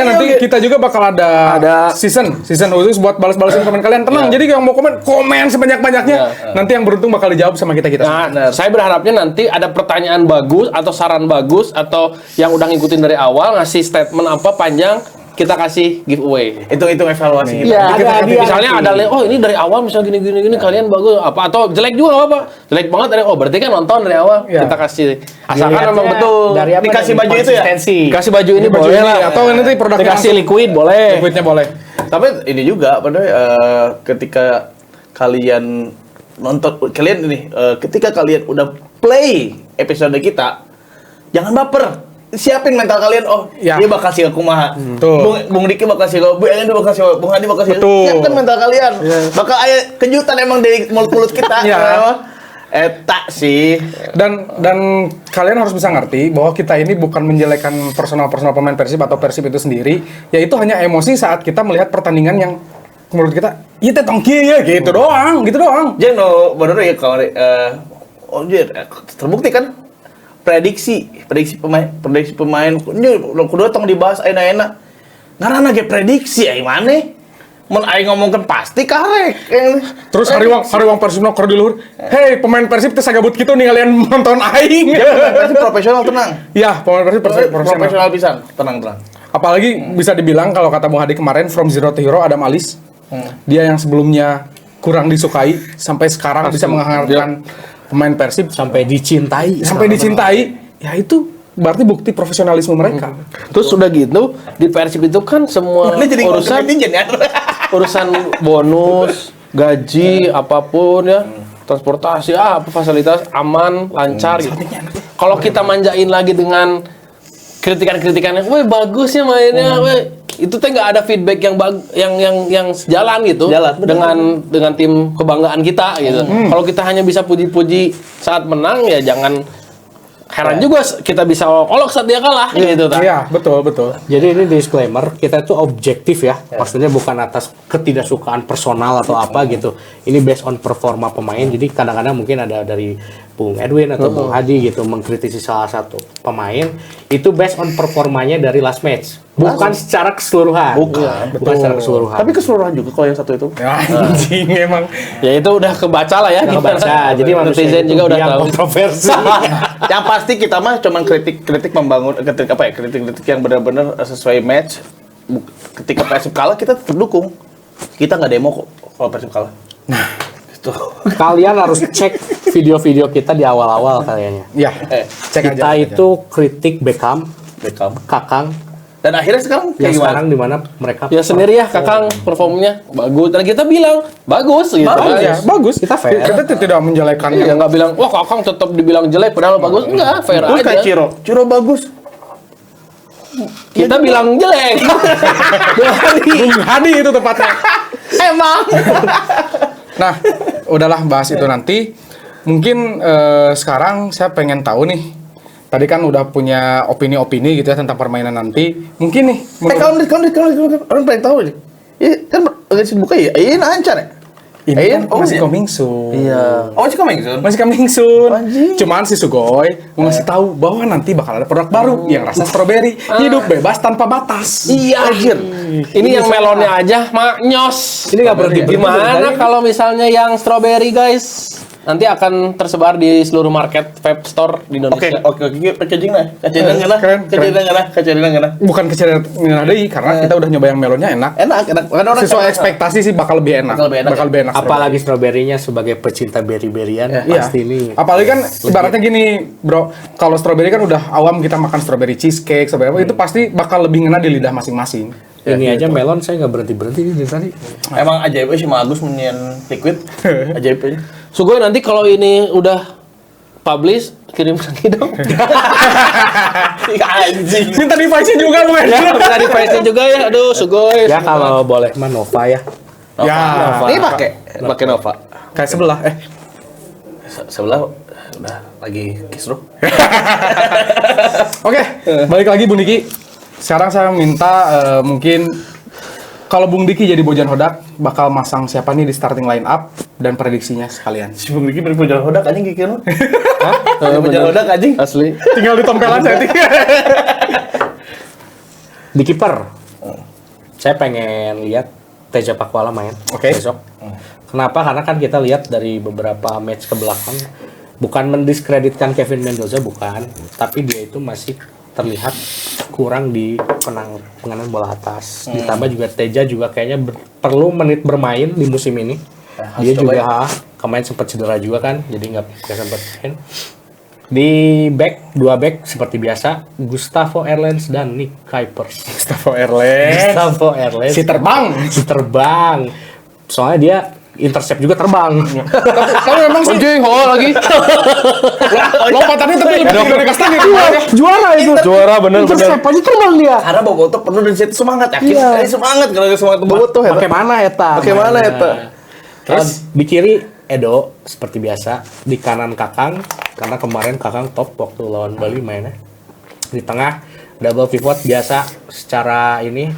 nanti kita juga bakal ada season khusus buat balas-balasin komen kalian. Tenang, jadi yang mau komen sebanyak-banyaknya. Nanti yang beruntung bakal dijawab sama kita. Nah, saya berharapnya nanti ada pertanyaan bagus atau saran bagus atau yang udah ngikutin dari awal ngasih statement apa panjang kita kasih giveaway. Hitung evaluasi kita. Iya, Misalnya ada ini dari awal misalnya gini kalian bagus apa atau jelek juga nggak apa jelek banget dari berarti kan nonton dari awal kita kasih asalkan memang betul dari dikasih baju itu ya. Kasih baju ini boleh lah atau nanti produknya dikasih liquid boleh. Liquidnya boleh. Tapi ini juga ketika kalian nonton ketika kalian udah play episode kita jangan baper. Siapin mental kalian, dia bakal sih aku kumaha. Bung Diki bakal sih Bu Eni bakal sih, Bung Hadi bakal sih. Siapkan mental kalian. Bakal ada kejutan emang dari mulut kita. Eta sih. Dan kalian harus bisa ngerti bahwa kita ini bukan menjelekan personal pemain Persib atau Persib itu sendiri, yaitu hanya emosi saat kita melihat pertandingan yang menurut kita iya tongki ya gitu doang. Jangan bener ya kalau terbukti kan prediksi pemain kudu tong dibahas ayeuna ngaranna ge prediksi ai maneh mun aing ngomongkeun pasti karek terus hariwang Persib keur di luhur hei pemain Persib teh sagabut kitu nih kalian nonton aing Persib profesional tenang ya pemain Persib profesional pisan tenang apalagi bisa dibilang kalau kata Bung Hadi kemarin from zero to hero Adam Alis dia yang sebelumnya kurang disukai sampai sekarang bisa menghangatkan pemain Persib sampai dicintai, ya itu berarti bukti profesionalisme mereka. Terus sudah gitu di Persib itu kan semua urusan bonus, gaji, apapun ya, transportasi, fasilitas aman, lancar gitu. Kalau kita manjain lagi dengan kritikan-kritikannya, weh bagus ya mainnya, weh itu teh nggak ada feedback yang sejalan gitu dengan tim kebanggaan kita gitu. Kalau kita hanya bisa puji-puji saat menang ya jangan heran juga kita bisa olok saat dia kalah gitu tak? Iya, betul. Jadi ini disclaimer, kita itu objektif ya. Maksudnya bukan atas ketidaksukaan personal atau apa gitu. Ini based on performa pemain. Jadi kadang-kadang mungkin ada dari Bung Edwin atau Bung Hadi gitu mengkritisi salah satu pemain itu based on performanya dari last match. Bukan secara keseluruhan. Bukan secara keseluruhan. Tapi keseluruhan juga kalau yang satu itu. Anjing emang. Ya itu udah kebaca lah ya. Jadi netizen juga udah tahu. Kontroversi. Yang pasti kita mah cuman kritik membangun kritik yang benar-benar sesuai match. Ketika Persib kalah kita tetap dukung. Kita nggak demo kok kalau Persib kalah. Nah, itu. Kalian harus cek video-video kita di awal-awal kayaknya. Ya, cek kita aja. itu kritik Beckham, Kakang. Dan akhirnya sekarang Yang sekarang di mana mereka Ya sendiri ya Kakang performnya bagus. Dan kita bilang bagus gitu. Bagus. Kita fair. Kita tidak menjelekan Ya nggak bilang wah Kakang tetap dibilang jelek padahal bagus. Enggak, fair Terus kayak aja. Ciro bagus. Kita bilang jelek. Bung Hadi itu tepatnya. Emang. Nah, udahlah bahas itu nanti. Mungkin sekarang saya pengen tahu nih. Tadi kan udah punya opini-opini gitu ya tentang permainan nanti. Mungkin nih. Kalau orang pengen tahu nih. Ya kan agak buka ya. Ini lancar ya. Ini kan masih coming soon. Iya. Masih coming soon. Masih coming soon. Anjing. Cuman si Sugoi mau ngasih tahu bahwa nanti bakal ada produk baru yang rasa strawberry, hidup bebas tanpa batas. Iya, anjir. Ini yang melonnya aja maknyos. Ini nggak berhenti. Gimana kalau misalnya yang strawberry guys? Nanti akan tersebar di seluruh market vape store di Indonesia. Oke. Packaging lah. Kecilin lah. Bukan keceriaan deui karena kita udah nyoba yang melonnya enak. Enak. Kan orang Sesuai ekspektasi sih bakal lebih enak. Bakal lebih enak. Apalagi strawberry-nya sebagai pecinta berry-berryan pasti ini. Apalagi kan ibaratnya gini, Bro. Kalau strawberry kan udah awam kita makan strawberry cheesecake, strawberry itu pasti bakal lebih ngena di lidah masing-masing. Ini aja melon saya nggak berhenti dari tadi. Emang ajaib sih Mas Agus menyian liquid. Ajaib aja. Sugoi nanti kalau ini udah publish kirim lagi dong. Anjing. Minta device juga lu Ya, bisa di face juga ya. Aduh, Sugoi. Ya kalau boleh mah Nova ya. Ya. Ini pakai Nova. Kayak sebelah. sebelah udah lagi kisruh. Oke, balik lagi Bung Diki. Sekarang saya minta mungkin kalau Bung Diki jadi Bojan Hodak bakal masang siapa nih di starting line up dan prediksinya sekalian. Si Bung Diki dari Bojan Hodak anjing kikir. Hah? Bojan Hodak anjing. Asli. Tinggal ditempelan saya. Di kiper, saya pengen lihat Teja Pakuala main besok. Kenapa? Karena kan kita lihat dari beberapa match ke belakang, bukan mendiskreditkan Kevin Mendoza, bukan, tapi dia itu masih terlihat kurang di penanganan bola atas. Ditambah juga Teja juga kayaknya perlu menit bermain di musim ini. Dia juga kemarin sempat cedera juga kan, jadi nggak sempat main. Di dua back seperti biasa, Gustavo Erlens dan Nick Kuipers. Gustavo Erlens. Si terbang. Soalnya dia intercept juga terbang. Tapi memang sih lagi. Lompatannya tapi lebih tinggi dari Castanir. Juara itu. Juara bener. Intercept aja terbang dia. Karena Boboto penuh dan situ semangat, yakin. Ini semangat kalau semangat Boboto ya. Bagaimana eta? Terus Di kiri Edo seperti biasa, di kanan Kakang karena kemarin Kakang top waktu lawan Bali mainnya. Di tengah double pivot biasa secara ini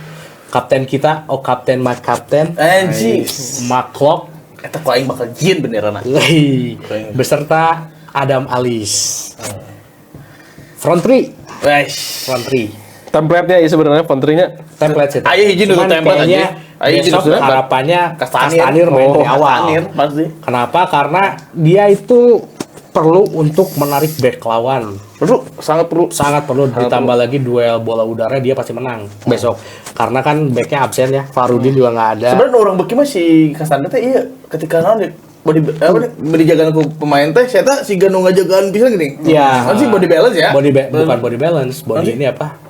kapten kita, kapten my captain anjing. Maklok Eta ku aing bakal jin beneran. beserta Adam Alis. Front three. Template-nya ya sebenarnya kontrinya. Template itu. Ayo izin dulu template aja. Ayo izin Besok dulu. harapannya Castanir main di awal. Castanir pasti. Kenapa? Karena dia itu perlu untuk menarik back lawan. Sangat perlu ditambah lagi duel bola udara dia pasti menang besok. Karena kan backnya absen ya. Farudin juga nggak ada. Sebenarnya orang beki mah si Castanir teh iya ketika naon body jagaan ku pemain teh saya teh si Ganu ngajagaan pisan gini. Iya. Kan sih body balance ya. Bukan body balance, body ini apa?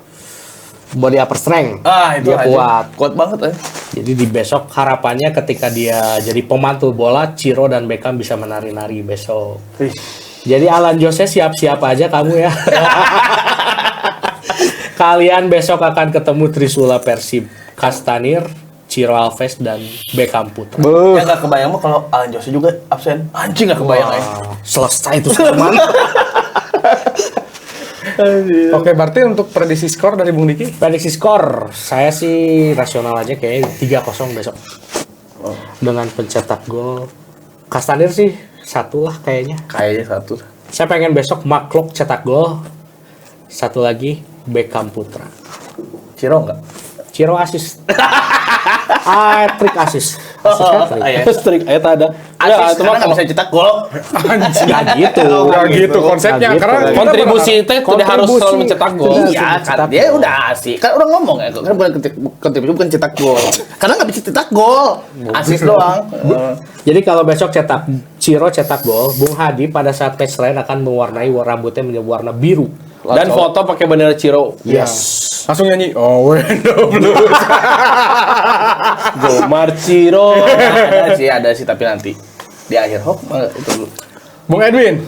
Body upper strength. Itu dia aja. Kuat banget. Jadi di besok harapannya ketika dia jadi pemantul bola, Ciro dan Beckham bisa menari-nari besok. Jadi Alan Jose siap-siap aja kamu ya. Kalian besok akan ketemu Trisula Persib, Castanir, Ciro Alves dan Beckham Putra. Yang gak kebayang mah kalau Alan Jose juga absen. Anjing gak kebayang Selesai itu teman. Oke, berarti untuk prediksi skor dari Bung Diki? Prediksi skor, saya sih rasional aja kayak 3-0 besok. Dengan pencetak gol Castanir sih 1 lah kayaknya. Kayaknya 1. Saya pengen besok Maklok cetak gol. 1 lagi Beckham Putra. Ciro enggak? Ciro asis. Trik asis. Strik eta ada. Asis karena nggak bisa cetak gol. Nggak gitu. Nggak gitu konsepnya. Nggak gitu. Karena kita Kontribusi itu tidak harus selalu mencetak gol. Iya kan dia udah asis. Kan udah ngomong ya, kan bukan kontribusi bukan cetak gol. Karena nggak bisa cetak gol. Asis doang. Jadi kalau besok Ciro cetak gol, Bung Hadi pada saat match lain akan mewarnai rambutnya menjadi warna biru. Dan foto pakai bendera Ciro. Yes. langsung nyanyi. Oh, window blues. Gomar Ciro. Ada sih tapi nanti di akhir itu dulu. Bung Edwin.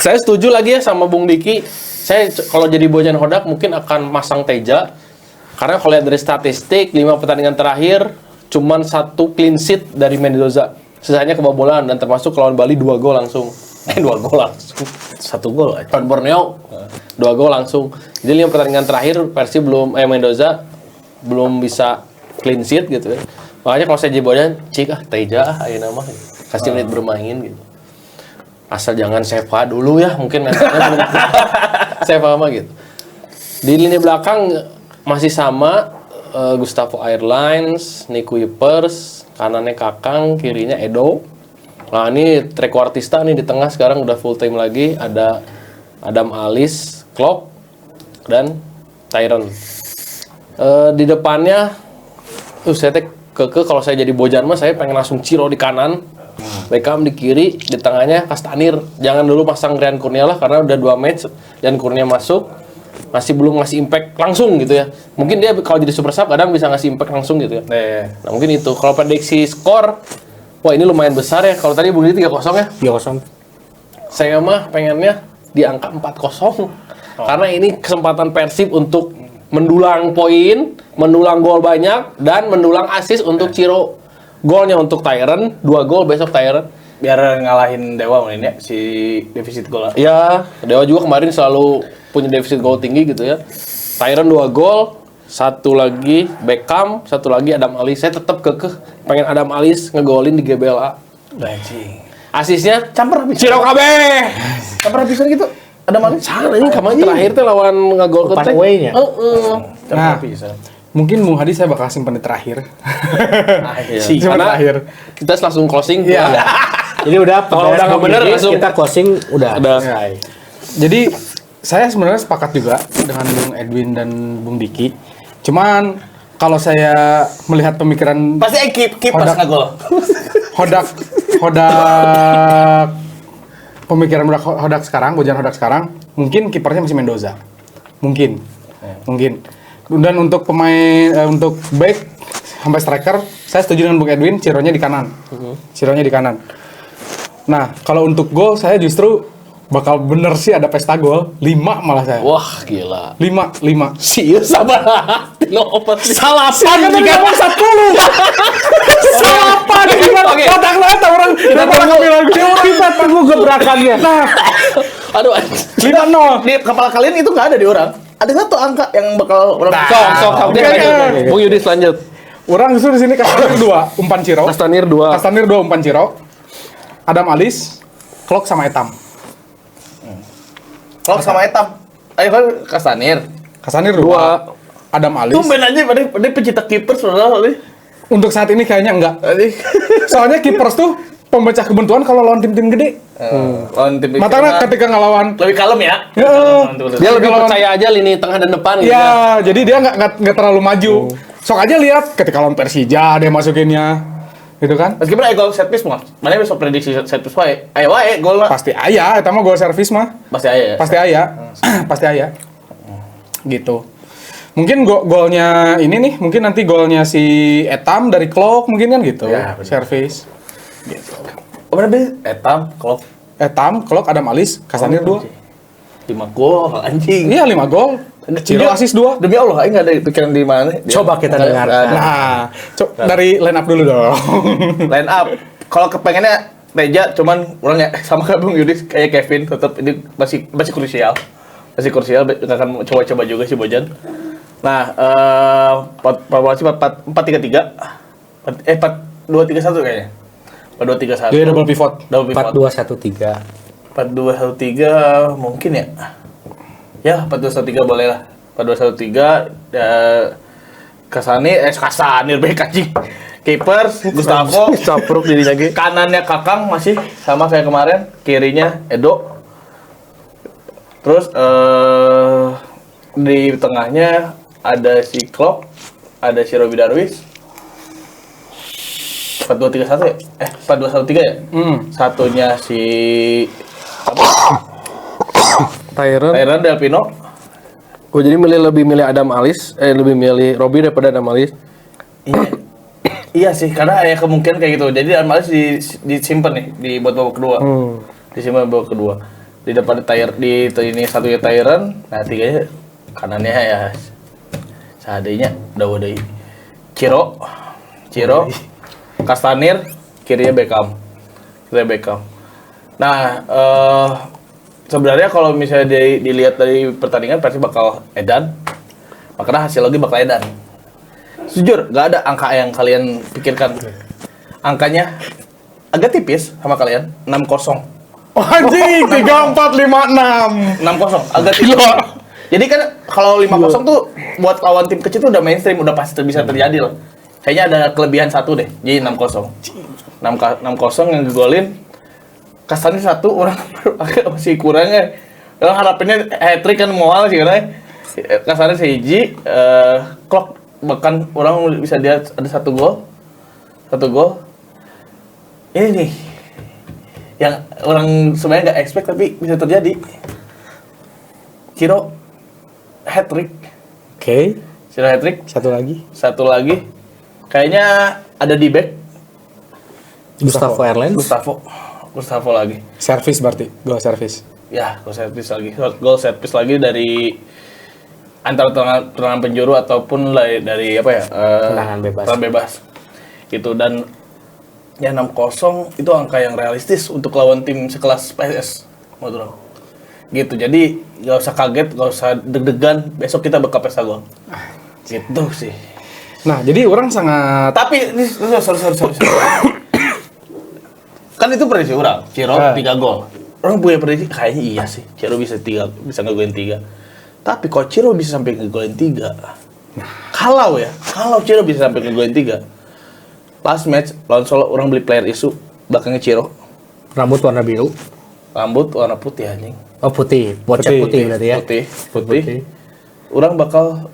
Saya setuju lagi ya sama Bung Diki. Saya kalau jadi Bojan Hodak mungkin akan masang Teja. Karena kalau lihat dari statistik 5 pertandingan terakhir cuman 1 clean sheet dari Mendoza. Sisanya kebobolan dan termasuk lawan Bali 2 gol langsung. 2 gol langsung. 1 gol aja. Lawan Borneo 2 gol langsung. Jadi 5 pertandingan terakhir Persib Mendoza belum bisa clean sheet gitu ya. Makanya kalau saya jadi Bojan, Teja ayo nama kasih menit bermain gitu. Asal jangan Seva dulu ya, mungkin mentalnya Seva mah gitu. Di lini belakang masih sama Gustavo Airlines, Nick Kuipers, kanannya Kakang, kirinya Edo. Nah ini trequartista nih di tengah sekarang udah full time lagi, ada Adam Alis, Klopp, dan Tyron. Di depannya, saya kalau saya jadi Bojan mah saya pengen langsung Ciro di kanan, Beckham di kiri, di tengahnya Castanir. Jangan dulu pasang Rian Kurnia lah karena udah 2 match dan Kurnia masuk. Masih belum ngasih impact langsung gitu ya. Mungkin dia kalau jadi super sub kadang bisa ngasih impact langsung gitu ya. Nah mungkin itu. Kalau prediksi skor, wah ini lumayan besar ya. Kalau tadi Bung Didi 3-0 ya. 3-0. Saya mah pengennya di angka 4-0. Karena ini kesempatan Persib untuk mendulang poin, mendulang gol banyak, dan mendulang assist untuk Ciro. Golnya untuk Tyron, 2 gol besok Tyron. biar ngalahin Dewa mungkin ya si defisit gol. Ya, Dewa juga kemarin selalu punya defisit gol tinggi gitu ya. Tyron 2 gol, satu lagi Beckham, satu lagi Adam Alis. Saya tetap kekeh pengen Adam Alis ngegolin di GBLA. Anjing. Asisnya Campur habis. Ciro kabeh. Campur habisan gitu. Ada maling. Sana ini kemarin terakhir teh lawan ngegol Umpan ke away-nya. Campur Nah. habisan. Mungkin Bung Hadi saya bakal simpan di terakhir. Anjing. Simpan Karena terakhir. kita langsung closing. Iya. Jadi udah Kalau udah nggak bener, langsung. kita closing udah. Udah. Jadi saya sebenarnya sepakat juga dengan Bung Edwin dan Bung Diki. Cuman kalau saya melihat pemikiran Pasti keep pas Hodak. ngegol. Hodak pemikiran Hodak sekarang, Bojan Hodak sekarang, mungkin kipernya masih Mendoza. Mungkin. Dan untuk pemain untuk back sampai striker, saya setuju dengan Bung Edwin, Cironya di kanan. Cironya di kanan. Nah, kalau untuk gol saya justru bakal bener sih ada pesta gol, 5 malah saya. Wah, gila. 5. Sih, sabar. Tino opat. Salapan jika mau 10. Salapan Oke. otak lata orang. Kita tunggu gebrakannya. Nah, Aduh. 5-0. Di kepala kalian itu nggak ada di orang. Ada satu angka yang bakal orang Sok. oke, oke. Bung Yudis lanjut. Orang justru di sini Kastanir 2, umpan Ciro. Kastanir 2. Kastanir 2 umpan Ciro. Adam Alis, Klok sama Etam. Kalau sama Etam. Ayo kan Kastanir. Kastanir 2. Adam Alis. Tumben aja pada pencetak kiper saudara nih. Untuk saat ini kayaknya enggak. Tadi. Soalnya kiper tuh pemecah kebuntuan kalau lawan tim-tim gede. Lawan tim Matanya ketika ngelawan lebih kalem ya. Dia lebih Kalau- percaya aja lini tengah dan depan gitu. ya, jadi dia nggak terlalu maju. Sok aja lihat ketika lawan Persija dia masukinnya. Gitu kan? Meskipun ayo gol set piece mah. Mana besok prediksi set piece wae. Ayo wae gol lah. Pasti aya, eta mah gol servis mah. Pasti aya ya. Pasti aya. Pasti aya. Gitu. Mungkin golnya ini nih, mungkin nanti golnya si Etam dari Klok mungkin kan gitu. Ya, benar. Servis. Oh, bener be Etam kalau Etam, Klok, Adam Alis, Kastanir 2. 5 gol anjing. Iya 5 gol. Ciro Dia- asis 2. Demi Allah, aing enggak ada pikiran di mana. Coba kita dengarkan. Nah, dari line up dulu dong. Line up. Kalau kepengennya Reja cuman orang ya sama kayak Bung Yudis kayak Kevin tetap ini masih krusial. Masih krusial akan coba-coba juga si Bojan. Nah, formasi 4-3-3. 4-2-3-1 kayaknya. 4-2-3-1. Dia double pivot. Double pivot. 4213. 4-2-1-3 mungkin ya. Ya, 4-2-1-3 boleh lah. 4-2-1-3 Kasanir baik anjing. Kiper Gustavo, Capruk dirinya ge. kanannya Kakang masih sama kayak kemarin, kirinya Edo. Terus di tengahnya ada si Klok, ada si Robi Darwis. 4-2-3-1 ya? 4-2-1-3 ya? Satunya si Tyron. Del Pino. Oh, jadi lebih milih Adam Alis, lebih milih Robi daripada Adam Alis. Iya. Iya sih, karena ada kemungkinan kayak gitu. Jadi Almaris disimpan nih di buat babak kedua. Disimpan babak kedua. Di depan ini satunya Tyron, nah tiganya kanannya ya seadanya udah Ciro, Kastanir, kirinya Beckham. Nah, sebenarnya kalau misalnya dilihat dari pertandingan pasti bakal edan. Makanya hasil lagi bakal edan. Jujur, nggak ada angka yang kalian pikirkan. Angkanya agak tipis sama kalian, 6-0. Oh, anjing, 3-4-5-6. 6-0, agak tipis. Jadi kan kalau 5-0 tuh buat lawan tim kecil tuh udah mainstream, udah pasti bisa terjadi loh. Kayaknya ada kelebihan satu deh, jadi 6-0. 6-0 yang gegolin. Kasannya satu, orang masih kurangnya. Orang harapinnya hat-trick kan mual sih karena Kasannya sehiji, Klok bahkan orang bisa lihat ada satu gol. Ini nih yang orang sebenarnya nggak expect tapi bisa terjadi. Ciro hat-trick. Oke. Ciro hat-trick. Satu lagi. Kayaknya ada di back. Gustavo Airlines. Gustavo lagi. Servis berarti, gol servis. Ya, gol set piece lagi. Gol set piece lagi dari antara tendangan penjuru ataupun dari apa ya? Tendangan bebas. Tendangan bebas. Gitu dan Ya 6-0 itu angka yang realistis untuk lawan tim sekelas PSS menurut orang. Gitu. Jadi nggak usah kaget, nggak usah deg-degan. Besok kita bakal pesta gol. Gitu sih. Nah, jadi orang sangat Tapi ini sorry. Kan itu prediksi orang. Ciro 3 gol. Orang punya prediksi kayaknya iya sih. Ciro bisa ngegolin 3. Tapi kalau Ciro bisa sampai ngegolin 3. Kalau Ciro bisa sampai ngegolin 3. Last match lawan Solo orang beli player isu belakangnya Ciro. Rambut warna biru. Rambut warna putih anjing. Oh putih, bocah putih berarti ya. Putih. Orang bakal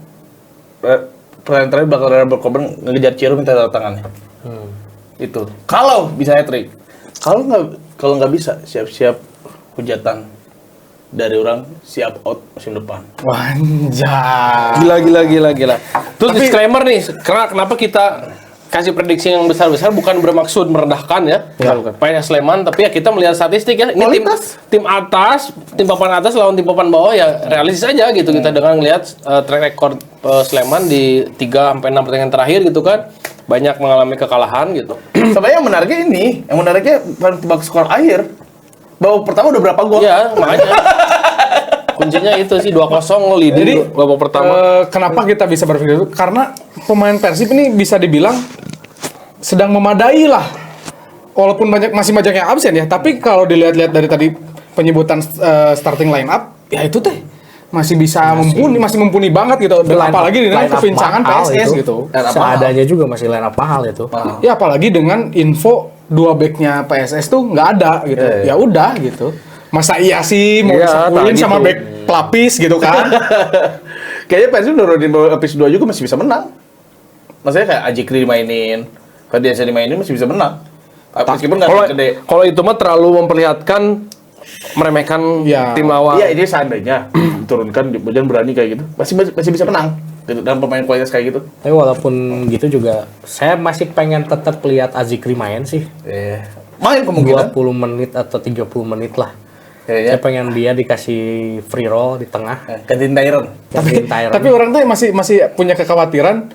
pertandingan terakhir bakal Rebel Cobra ngejar Ciro minta tanda tangannya. Itu. Kalau bisa hat-trick. Kalau nggak bisa, siap-siap hujatan dari orang, siap out musim depan. wanjay. Gila. Terus disclaimer nih, kenapa kita kasih prediksi yang besar-besar bukan bermaksud merendahkan ya. PSS Sleman, tapi ya kita melihat statistik ya. Ini tim atas, tim papan atas lawan tim papan bawah ya realistis aja gitu kita dengan ngelihat track record Sleman di 3 sampai 6 pertandingan terakhir gitu kan. Banyak mengalami kekalahan gitu. Sebenarnya yang menariknya tebak skor akhir. Babak pertama udah berapa gol? Iya, makanya. Kuncinya itu sih 2-0 leading Jadi babak pertama. kenapa kita bisa berpikir itu? Karena pemain Persib ini bisa dibilang sedang memadai lah. Walaupun masih banyak yang absen ya, tapi kalau dilihat-lihat dari tadi penyebutan starting line up, ya itu teh masih bisa masih mumpuni banget gitu. Dan apalagi dengan kepincangan PSS gitu. Seadanya juga masih line up mahal itu. Ya apalagi dengan info 2 backnya PSS tuh nggak ada gitu. Ya udah gitu. Masa iya sih mau disakuin sama gitu. back pelapis gitu kan? Kayaknya Persib nurunin episode 2 juga masih bisa menang. Maksudnya kayak Ajikri dimainin, Fadiansyah dimainin masih bisa menang. Meskipun nggak gede. Kalau itu mah terlalu memperlihatkan meremehkan tim lawan. Iya, ini seandainya turunkan dan berani kayak gitu. Masih bisa menang gitu, dalam pemain kualitas kayak gitu. Tapi walaupun gitu juga, saya masih pengen tetap lihat Azikri main sih. Main kemungkinan 20 menit atau 30 menit lah. Kayaknya. Saya pengen dia dikasih free roll di tengah. Gantiin Tyron. Tapi orang tuh masih punya kekhawatiran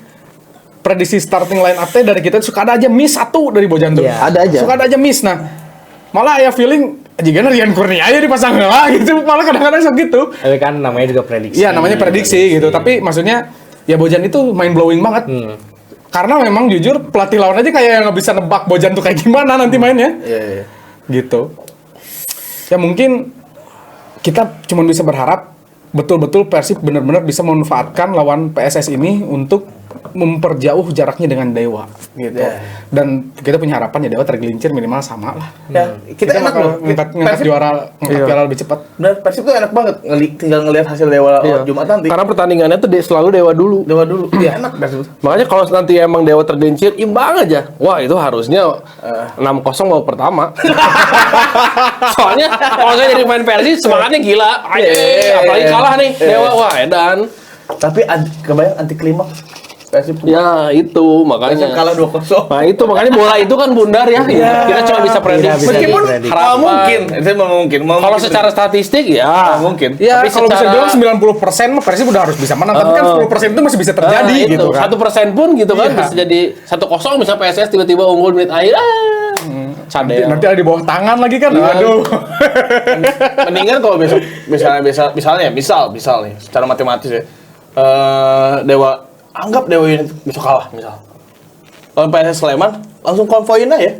prediksi starting line up teh dari kita suka ada aja miss satu dari Bojan tuh. Iya. Ada aja. Suka ada aja miss. Nah, malah ya feeling jika Rian Kurnia aja dipasang lah gitu. Malah kadang-kadang gitu. Tapi kan namanya juga prediksi. Iya, namanya prediksi gitu. Tapi maksudnya ya Bojan itu mind blowing banget. Karena memang jujur pelatih lawan aja kayak nggak bisa nebak Bojan tuh kayak gimana nanti mainnya. Iya. Gitu. Ya mungkin kita cuma bisa berharap betul-betul Persib benar-benar bisa memanfaatkan lawan PSS ini untuk memperjauh jaraknya dengan Dewa gitu. Dan kita punya harapan ya Dewa tergelincir minimal sama lah. Ya, kita enak bakal loh. ngangkat juara, ngangkat piala lebih cepat. Benar, Persib tuh enak banget. Tinggal ngelihat hasil Dewa Jumat nanti. Karena pertandingannya tuh selalu Dewa dulu. Iya, enak Persib. Makanya kalau nanti emang Dewa tergelincir, imbang aja. Wah, itu harusnya 6-0 babak pertama. Soalnya kalau saya jadi pemain Persib semangatnya gila. Apalagi kalah nih Dewa. Wah, edan. Tapi kebayang anti klimaks. Persib Ya, itu makanya. Persib kalah 2-0. Nah, itu makanya bola itu kan bundar ya. Kita cuma bisa prediksi. Meskipun diprediksi. kalau mungkin, itu mungkin. Kalau secara statistik ya mungkin. Ya Tapi kalau bisa secara- bilang 90% mah Persib udah harus bisa menang. Tapi kan 10% itu masih bisa terjadi itu, gitu kan. 1% pun gitu kan Iya. bisa jadi 1-0 misalnya PSS tiba-tiba unggul menit akhir. Cadel. Nanti ada di bawah tangan lagi kan. Aduh. Mendingan kalau besok misalnya misal nih secara matematis ya. Dewa anggap Dewa ini besok kalah misal. Lawan PSS Sleman langsung konvoin aja.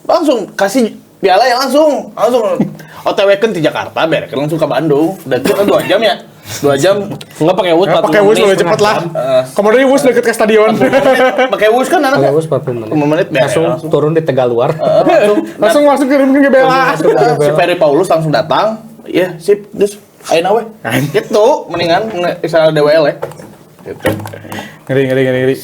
Langsung kasih piala ya langsung OTW-kan di Jakarta berekan langsung ke Bandung. Deket kan 2 jam ya. 2 jam Enggak pakai wood Pakai wus lebih cepet lah. Kemudian wus deket ke stadion. pakai wus kan anak. Pakai wus 40 menit. 5 menit beres. Langsung turun di Tegaluar. langsung kirim ke GBLA. Si Ferry Paulus langsung datang. Iya, sip. Terus ayo nawe. Gitu, mendingan misalnya DWL ya. Gitu. Ngeri.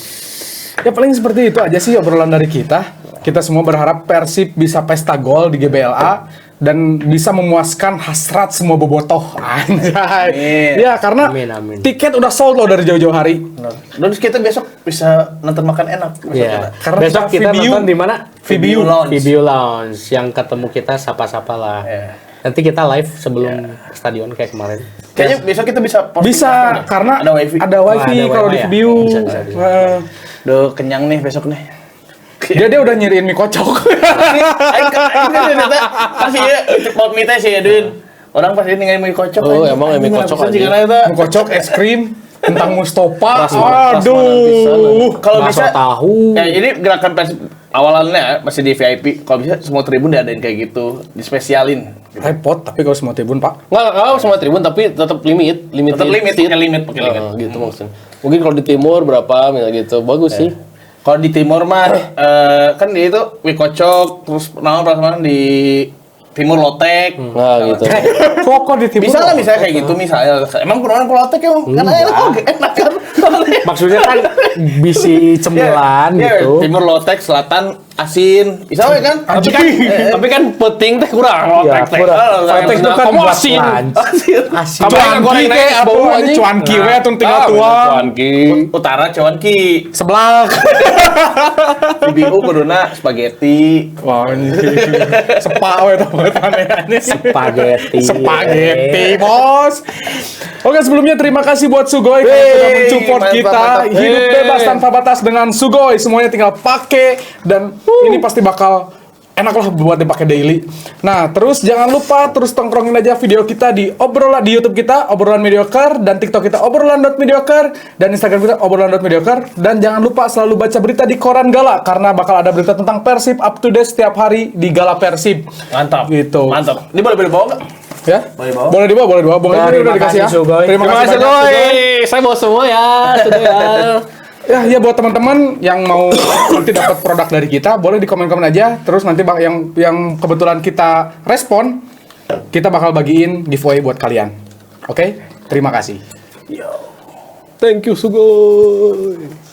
Ya paling seperti itu aja sih obrolan dari kita. Kita semua berharap Persib bisa pesta gol di GBLA dan bisa memuaskan hasrat semua bobotoh. Anjay. Ya karena Amin. tiket udah sold loh dari jauh-jauh hari. Terus kita besok bisa nonton makan enak. Iya. Karena Besok kita VBU. nonton di mana? VBU Lounge. VBU Lounge yang ketemu kita sapa-sapa lah. Iya. Nanti kita live sebelum stadion kayak kemarin. Kayaknya besok kita bisa posting Bisa posting ya? karena ada wifi. ada wifi Ada kalau di wifi ya? VBU. Bisa. Duh, kenyang nih besok nih. Dia udah nyiriin mie kocok. Pasti ya, pot mie teh sih ya, Dun. Orang pasti ninggalin mie kocok. Oh, anjing. emang mie Anjing, kocok nggak bisa anjing. jika eta. Mie kocok, es krim, kentang Mustafa. Prasmanan Aduh. Kalau Bakso bisa tahu. Ya, ini gerakan Persib awalannya masih di VIP. Kalau bisa semua tribun diadain kayak gitu, dispesialin. Repot tapi kalau semua tribun, Pak. Nggak semua tribun tapi tetap limit Tetap limit, seat. pakai limit, pakai limit. Gitu maksudnya. Mungkin kalau di timur berapa misalnya gitu. Bagus sih. Kalau di timur mah kan dia itu mie kocok, terus prasmanan di timur lotek. Nah, gitu. Kok di timur? Bisa lah misalnya kayak gitu misalnya. Emang kurang lotek ya, kan enak kan. Maksudnya kan bisi cemilan Ya, gitu. timur lotek, selatan asin. Bisa we kan? Tapi kan peting teh kurang. Ya, Lotek teh. kurang. Lotek itu kan kamu buat asin. lunch. Asin. Asin. Kamu yang goreng Cuanki naik kayak bau apa? anjing. Cuanki we atau tinggal bener, tuang. Cuanki. Utara cuanki. Sebelah. Ibu kuduna spaghetti. Wah, ini sepak we tau aneh-aneh. Spaghetti. Spaghetti, Bos. Oke, sebelumnya terima kasih buat Sugoi karena sudah mensupport mantap, kita. mantap. Hidup bebas tanpa batas dengan Sugoi. Semuanya tinggal pakai dan ini pasti bakal enak lah buat dipakai daily. Nah, terus jangan lupa terus tongkrongin aja video kita di obrolan di YouTube kita obrolan mediocre dan TikTok kita obrolan.mediocre dan Instagram kita obrolan.mediocre dan jangan lupa selalu baca berita di koran Gala karena bakal ada berita tentang Persib up to date setiap hari di Gala Persib. Mantap. Gitu. Mantap. Ini boleh dibawa enggak? Ya? Boleh dibawa? Boleh dibawa, boleh dibawa. Boleh, Terima udah dikasih ya. kasih, Sugoi. Terima Terima kasih, kasih banyak, Sugoi. Sugoi. Saya bawa semua ya. Sudah ya. Ya buat teman-teman yang mau nanti dapat produk dari kita, boleh di komen-komen aja. Terus nanti yang kebetulan kita respon, kita bakal bagiin giveaway buat kalian. Oke? Terima kasih. Thank you Sugoi.